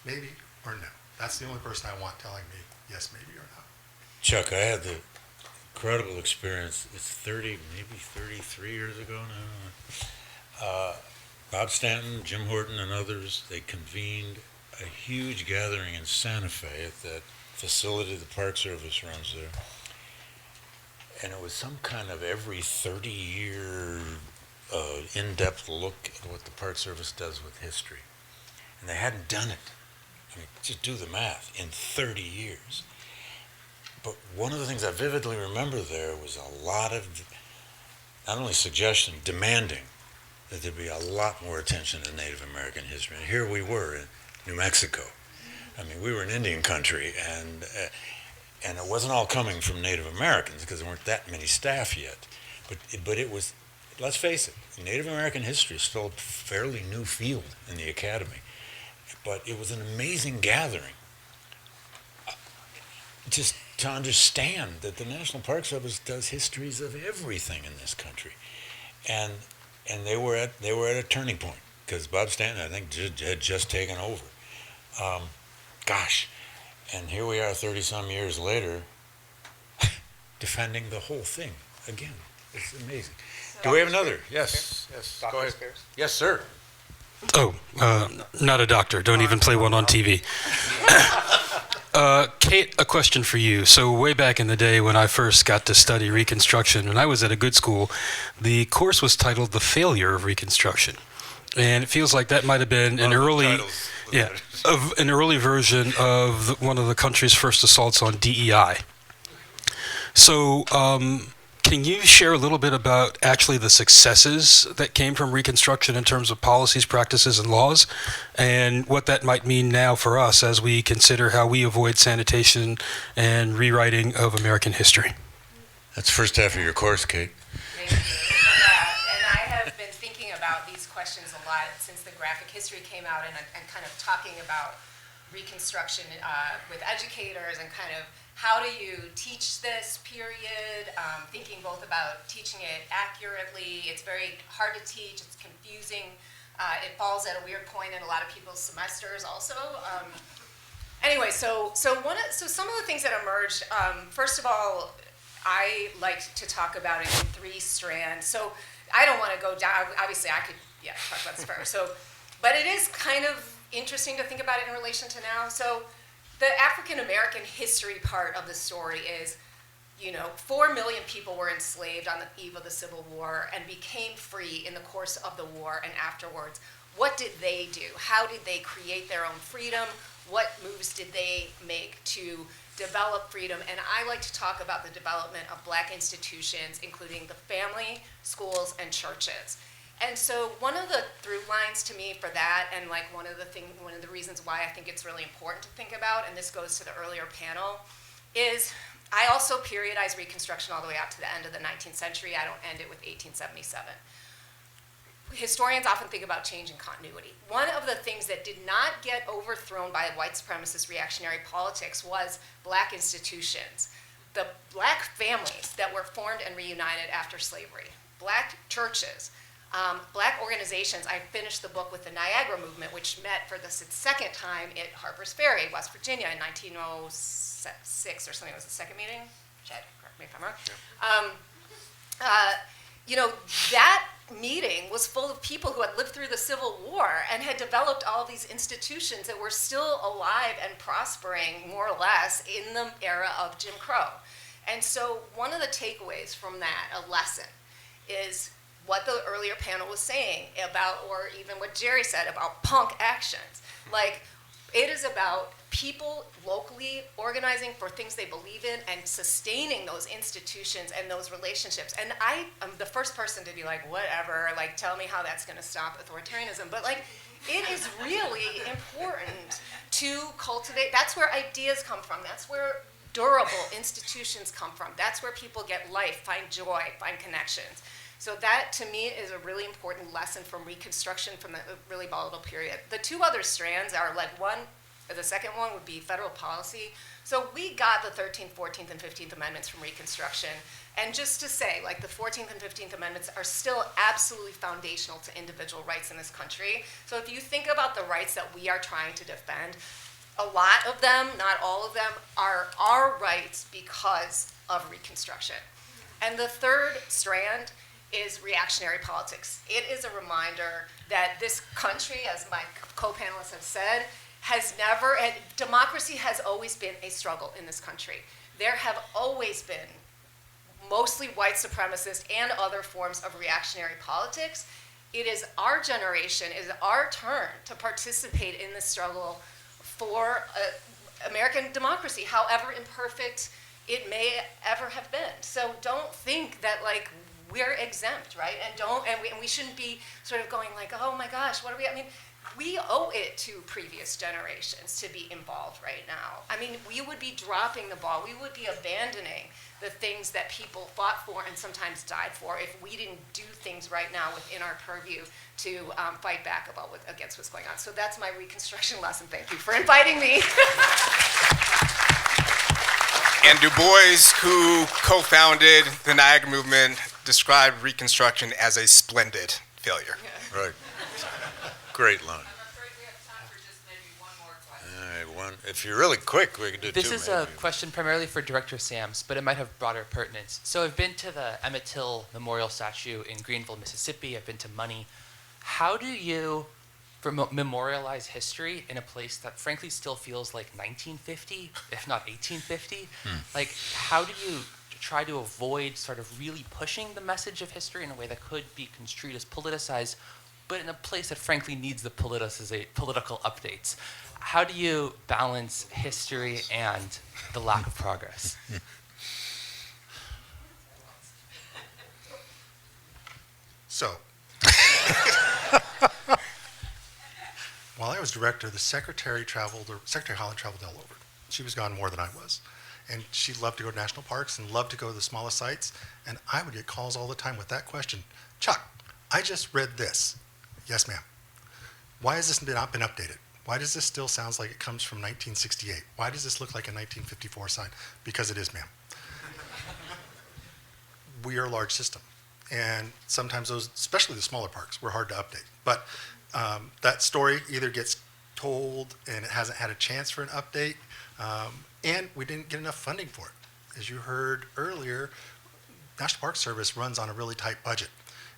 maybe, or no. That's the only person I want telling me yes, maybe, or no. Chuck, I had the incredible experience. It's 30, maybe 33 years ago now. Bob Stanton, Jim Horton, and others, they convened a huge gathering in Santa Fe at that facility the Park Service runs there. And it was some kind of every 30-year in-depth look at what the Park Service does with history. And they hadn't done it. I mean, just do the math, in 30 years. But one of the things I vividly remember there was a lot of, not only suggestion, demanding that there be a lot more attention to Native American history. And here we were in New Mexico. I mean, we were in Indian country, and And it wasn't all coming from Native Americans because there weren't that many staff yet. But it was, let's face it, Native American history is still a fairly new field in the academy. But it was an amazing gathering just to understand that the National Park Service does histories of everything in this country. And they were at a turning point because Bob Stanton, I think, had just taken over. And here we are 30-some years later defending the whole thing again. It's amazing. Do we have another? Yes, go ahead. Yes, sir. Oh, not a doctor. Don't even play one on TV. Kate, a question for you. So way back in the day when I first got to study Reconstruction, and I was at a good school, the course was titled The Failure of Reconstruction. And it feels like that might have been an early version of one of the country's first assaults on DEI. So can you share a little bit about actually the successes that came from Reconstruction in terms of policies, practices, and laws, and what that might mean now for us as we consider how we avoid sanitation and rewriting of American history? That's the first half of your course, Kate. Thank you. Yeah, and I have been thinking about these questions a lot since the graphic history came out and kind of talking about Reconstruction with educators and kind of how do you teach this period, thinking both about teaching it accurately. It's very hard to teach, it's confusing. It falls at a weird point in a lot of people's semesters also. Anyway, so some of the things that emerged, first of all, I like to talk about it in three strands. So I don't want to go down, obviously I could, talk about this forever. But it is kind of interesting to think about it in relation to now. So the African American history part of the story is, 4 million people were enslaved on the eve of the Civil War and became free in the course of the war and afterwards. What did they do? How did they create their own freedom? What moves did they make to develop freedom? And I like to talk about the development of Black institutions, including the family, schools, and churches. And so one of the through lines to me for that, and one of the reasons why I think it's really important to think about, and this goes to the earlier panel, is I also periodize Reconstruction all the way out to the end of the 19th century. I don't end it with 1877. Historians often think about change and continuity. One of the things that did not get overthrown by white supremacist reactionary politics was Black institutions. The Black families that were formed and reunited after slavery, Black churches, Black organizations. I finished the book with the Niagara Movement, which met for the second time at Harper's Ferry, West Virginia in 1906 or something. It was the second meeting. Chad, correct me if I'm wrong. That meeting was full of people who had lived through the Civil War and had developed all these institutions that were still alive and prospering, more or less, in the era of Jim Crow. And so one of the takeaways from that, a lesson, is what the earlier panel was saying about, or even what Jerry said about punk actions. It is about people locally organizing for things they believe in and sustaining those institutions and those relationships. And I am the first person to be whatever, tell me how that's gonna stop authoritarianism. But it is really important to cultivate, that's where ideas come from, that's where durable institutions come from, that's where people get life, find joy, find connections. So that, to me, is a really important lesson from Reconstruction from the really volatile period. The two other strands are the second one would be federal policy. So we got the 13th, 14th, and 15th Amendments from Reconstruction. And just to say, the 14th and 15th Amendments are still absolutely foundational to individual rights in this country. So if you think about the rights that we are trying to defend, a lot of them, not all of them, are our rights because of Reconstruction. And the third strand is reactionary politics. It is a reminder that this country, as my co-panelists have said, democracy has always been a struggle in this country. There have always been mostly white supremacist and other forms of reactionary politics. It is our generation, it is our turn to participate in the struggle for American democracy, however imperfect it may ever have been. So don't think that we're exempt, right? And we shouldn't be sort of going oh my gosh, what are we? we owe it to previous generations to be involved right now. I mean, we would be dropping the ball. We would be abandoning the things that people fought for and sometimes died for if we didn't do things right now within our purview to fight back against what's going on. So that's my Reconstruction lesson. Thank you for inviting me. And Du Bois, who co-founded the Niagara Movement, described Reconstruction as a splendid failure. Right. Great line. I'm afraid we have time for just maybe one more question. All right, if you're really quick, we can do This two. is maybe. a question primarily for Director Sams, but it might have broader pertinence. So I've been to the Emmett Till Memorial Statue in Greenville, Mississippi. I've been to Money. How do you memorialize history in a place that frankly still feels like 1950, if not 1850? Like, how do you try to avoid sort of really pushing the message of history in a way that could be construed as politicized, but in a place that frankly needs the political updates? How do you balance history and the lack of progress? So, while I was director, the Secretary Holland traveled all over. She was gone more than I was. And she loved to go to national parks and loved to go to the smallest sites. And I would get calls all the time with that question. Chuck, I just read this. Yes, ma'am. Why has this not been updated? Why does this still sound like it comes from 1968? Why does this look like a 1954 sign? Because it is, ma'am. We are a large system. And sometimes those, especially the smaller parks, were hard to update. But that story either gets told and it hasn't had a chance for an update, and we didn't get enough funding for it. As you heard earlier, National Park Service runs on a really tight budget.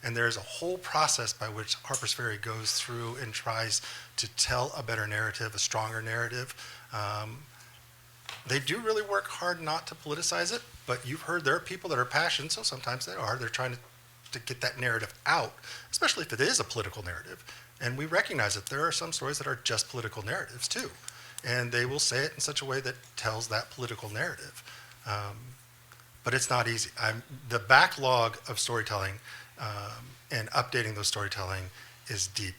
And there's a whole process by which Harpers Ferry goes through and tries to tell a better narrative, a stronger narrative. They do really work hard not to politicize it, but you've heard there are people that are passionate, so sometimes they are. They're trying to get that narrative out, especially if it is a political narrative. And we recognize that there are some stories that are just political narratives too. And they will say it in such a way that tells that political narrative. But it's not easy. The backlog of storytelling and updating those storytelling is deep.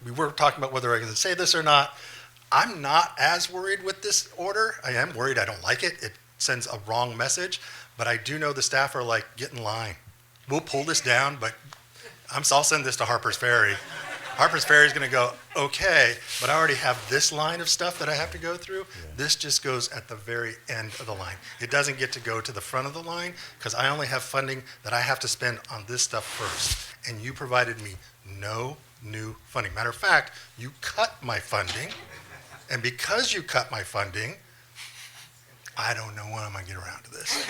We were talking about whether I can say this or not. I'm not as worried with this order. I am worried I don't like it. It sends a wrong message. But I do know the staff are like, get in line. We'll pull this down, but I'll send this to Harpers Ferry. Harpers Ferry is going to go, okay, but I already have this line of stuff that I have to go through. Yeah. This just goes at the very end of the line. It doesn't get to go to the front of the line because I only have funding that I have to spend on this stuff first. And you provided me no new funding. Matter of fact, you cut my funding. And because you cut my funding, I don't know when I'm going to get around to this.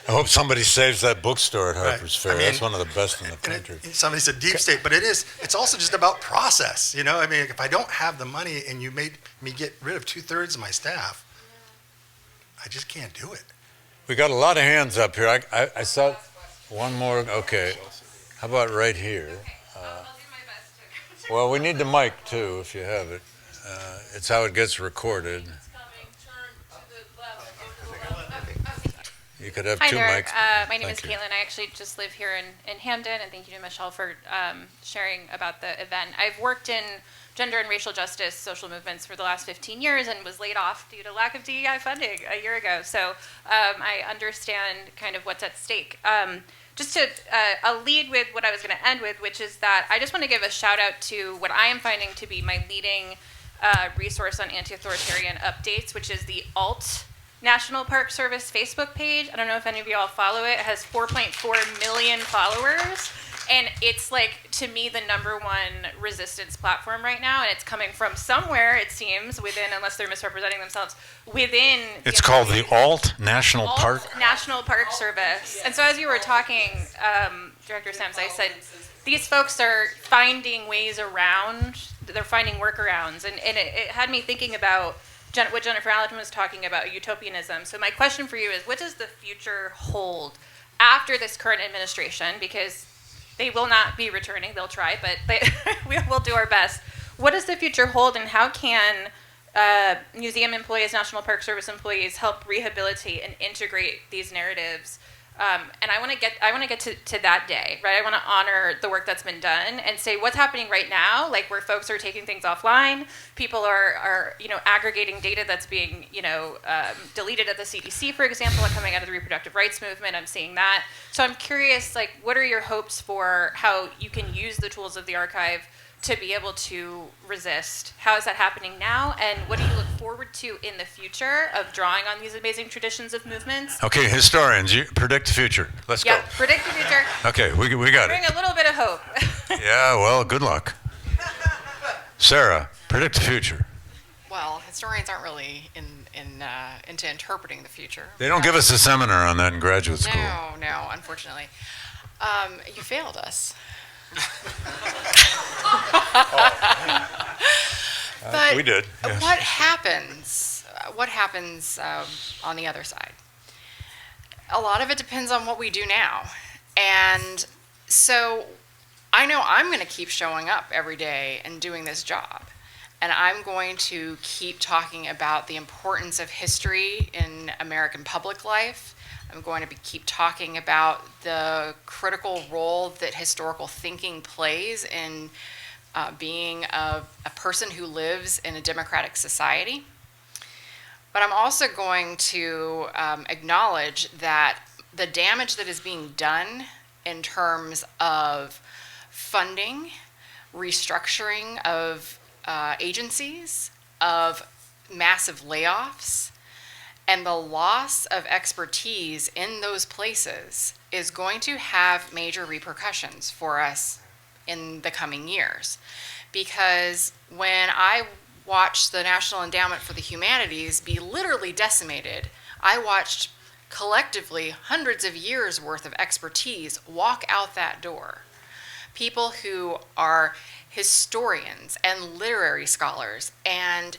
I hope somebody saves that bookstore at Harpers Ferry. I mean, that's one of the best in the country. Somebody said deep state, but it's also just about process. You know, I mean, if I don't have the money and you made me get rid of 2/3 of my staff, I just can't do it. We got a lot of hands up here. I saw one more. Okay. How about right here? I'll do my best to. Well, we need the mic too, if you have it. It's how it gets recorded. You could have Hi two there. mics. My name is Thank you. Caitlin. I actually just live here in Hamden, and thank you to Michelle for sharing about the event. I've worked in gender and racial justice social movements for the last 15 years and was laid off due to lack of DEI funding a year ago. So I understand kind of what's at stake. I'll lead with what I was going to end with, which is that I just want to give a shout out to what I am finding to be my leading resource on anti-authoritarian updates, which is the National Park Service Facebook page. I don't know if any of you all follow it. It has 4.4 million followers. And it's like, to me, the #1 resistance platform right now. And it's coming from somewhere, it seems, within, unless they're misrepresenting themselves, within. It's called the National Park? National Park Service. And so as you were talking, Director Sams, I said, these folks are finding ways around, they're finding workarounds. And it had me thinking about what Jennifer Allen was talking about, utopianism. So my question for you is, what does the future hold after this current administration? Because they will not be returning, they'll try, but we will do our best. What does the future hold, and how can museum employees, National Park Service employees help rehabilitate and integrate these narratives And I want to get to that day, right? I want to honor the work that's been done and say what's happening right now, like where folks are taking things offline, people are aggregating data that's being deleted at the CDC, for example, coming out of the reproductive rights movement. I'm seeing that. So I'm curious, like, what are your hopes for how you can use the tools of the archive to be able to resist? How is that happening now? And what do you look forward to in the future of drawing on these amazing traditions of movements? Okay, historians, you predict the future. Let's Yeah, go. predict the future. Okay, we got Bring it. a little bit of hope. Yeah, well, good luck. Sarah, predict the future. Well, historians aren't really into interpreting the future. They don't give us a seminar on that in graduate school. No, unfortunately. You failed us. But We did, yes. what happens? What happens on the other side? A lot of it depends on what we do now, and so I know I'm going to keep showing up every day and doing this job, and I'm going to keep talking about the importance of history in American public life. I'm going to keep talking about the critical role that historical thinking plays in being a person who lives in a democratic society. But I'm also going to acknowledge that the damage that is being done in terms of funding, restructuring of agencies, of massive layoffs, and the loss of expertise in those places is going to have major repercussions for us in the coming years. Because when I watched the National Endowment for the Humanities be literally decimated, I watched collectively hundreds of years worth of expertise walk out that door. People who are historians and literary scholars and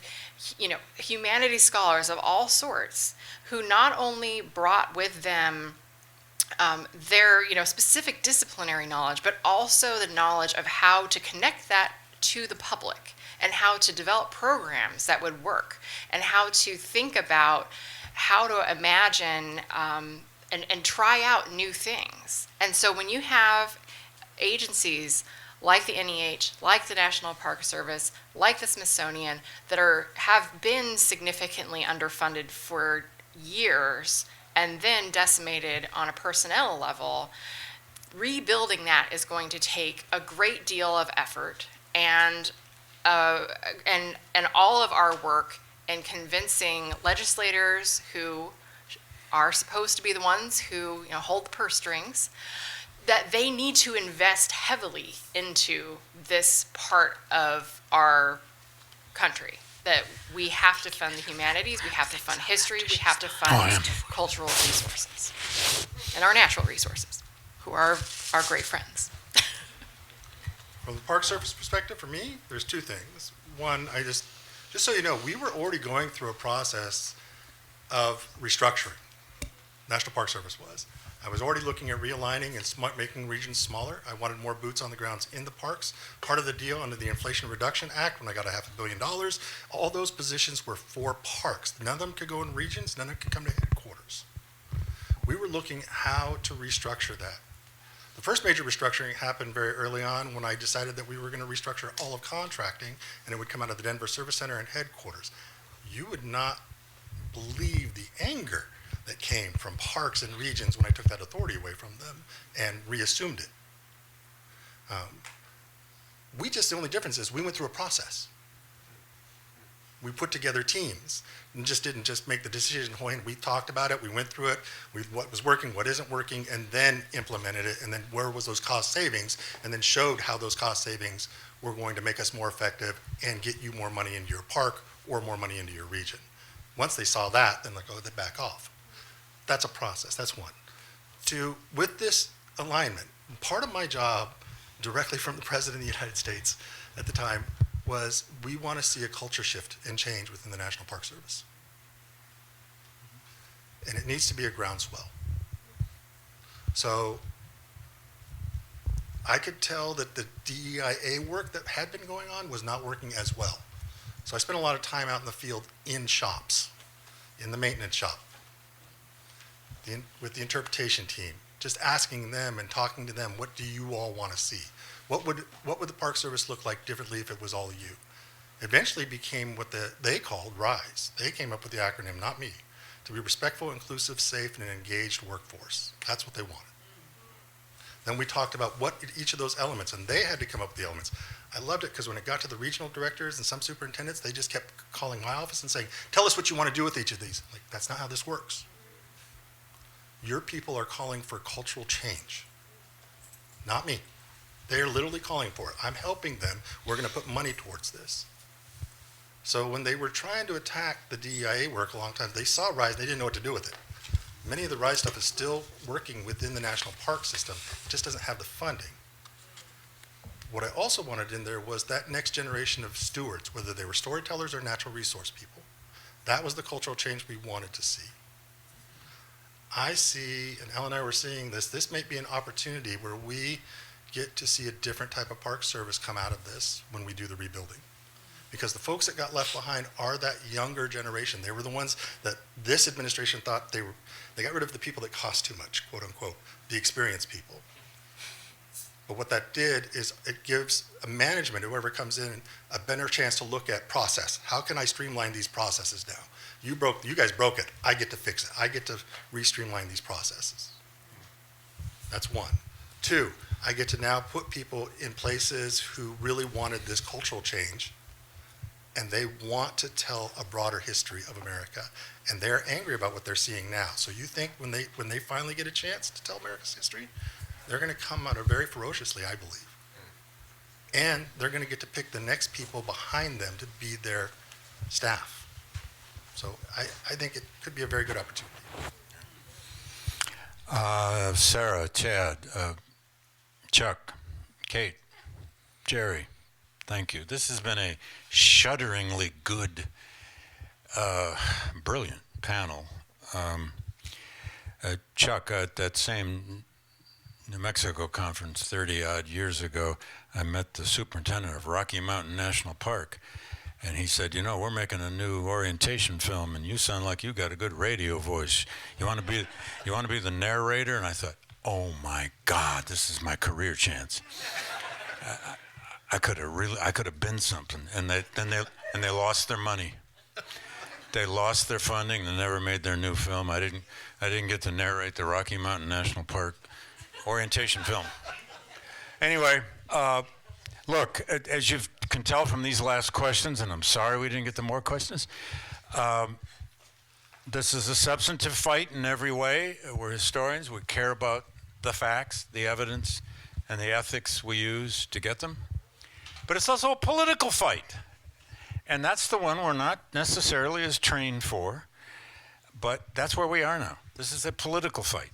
humanities scholars of all sorts, who not only brought with them their specific disciplinary knowledge, but also the knowledge of how to connect that to the public and how to develop programs that would work and how to think about how to imagine and try out new things. And so when you have agencies like the NEH, like the National Park Service, like the Smithsonian, that have been significantly underfunded for years and then decimated on a personnel level, rebuilding that is going to take a great deal of effort and all of our work in convincing legislators who are supposed to be the ones who hold the purse strings, that they need to invest heavily into this part of our country. That we have to fund the humanities, we have to fund history, we have to fund cultural resources, and our natural resources, who are our great friends. From the Park Service perspective, for me, there's two things. One, just so you know, we were already going through a process of restructuring. National Park Service was. I was already looking at realigning and making regions smaller. I wanted more boots on the grounds in the parks. Part of the deal under the Inflation Reduction Act, when I got $500 million, all those positions were for parks. None of them could go in regions, none of them could come to headquarters. We were looking at how to restructure that. The first major restructuring happened very early on when I decided that we were going to restructure all of contracting, and it would come out of the Denver Service Center and headquarters. You would not believe the anger that came from parks and regions when I took that authority away from them and reassumed it. The only difference is we went through a process. We put together teams and didn't just make the decision when we talked about it, we went through it, what was working, what isn't working, and then implemented it, and then where was those cost savings, and then showed how those cost savings were going to make us more effective and get you more money into your park or more money into your region. Once they saw that, then they back off. That's a process, that's one. Two, with this alignment, part of my job directly from the President of the United States at the time was we want to see a culture shift and change within the National Park Service. And it needs to be a groundswell. So I could tell that the DEIA work that had been going on was not working as well. So I spent a lot of time out in the field in shops, in the maintenance shop. with the interpretation team, just asking them and talking to them, what do you all want to see? What would the Park Service look like differently if it was all you? Eventually became what they called RISE. They came up with the acronym, not me, to be respectful, inclusive, safe, and an engaged workforce. That's what they wanted. Then we talked about what each of those elements, and they had to come up with the elements. I loved it because when it got to the regional directors and some superintendents, they just kept calling my office and saying, tell us what you want to do with each of these. Like, that's not how this works. Your people are calling for cultural change, not me. They're literally calling for it. I'm helping them. We're going to put money towards this. So when they were trying to attack the DEIA work a long time, they saw RISE, they didn't know what to do with it. Many of the RISE stuff is still working within the national park system. It just doesn't have the funding. What I also wanted in there was that next generation of stewards, whether they were storytellers or natural resource people. That was the cultural change we wanted to see. I see, and Ellen and I were seeing this may be an opportunity where we get to see a different type of park service come out of this when we do the rebuilding. Because the folks that got left behind are that younger generation. They were the ones that this administration thought they got rid of the people that cost too much, quote unquote, the experienced people. But what that did is it gives a management, whoever comes in, a better chance to look at process. How can I streamline these processes now? You guys broke it. I get to fix it. I get to re-streamline these processes. That's one. Two, I get to now put people in places who really wanted this cultural change, and they want to tell a broader history of America, and they're angry about what they're seeing now. So you think when they finally get a chance to tell America's history, they're going to come out very ferociously, I believe. And they're going to get to pick the next people behind them to be their staff. So I think it could be a very good opportunity. Sarah, Chad, Chuck, Kate, Jerry, thank you. This has been a shudderingly good, brilliant panel. Chuck, at that same New Mexico conference 30-odd years ago, I met the superintendent of Rocky Mountain National Park, and he said, we're making a new orientation film, and you sound like you got a good radio voice. You want to be the narrator? And I thought, oh my God, this is my career chance. I could have been something, and they lost their money. They lost their funding. They never made their new film. I didn't get to narrate the Rocky Mountain National Park orientation film. Anyway, look, as you can tell from these last questions, and I'm sorry we didn't get to more questions, this is a substantive fight in every way. We're historians. We care about the facts, the evidence, and the ethics we use to get them. But it's also a political fight. And that's the one we're not necessarily as trained for, but that's where we are now. This is a political fight.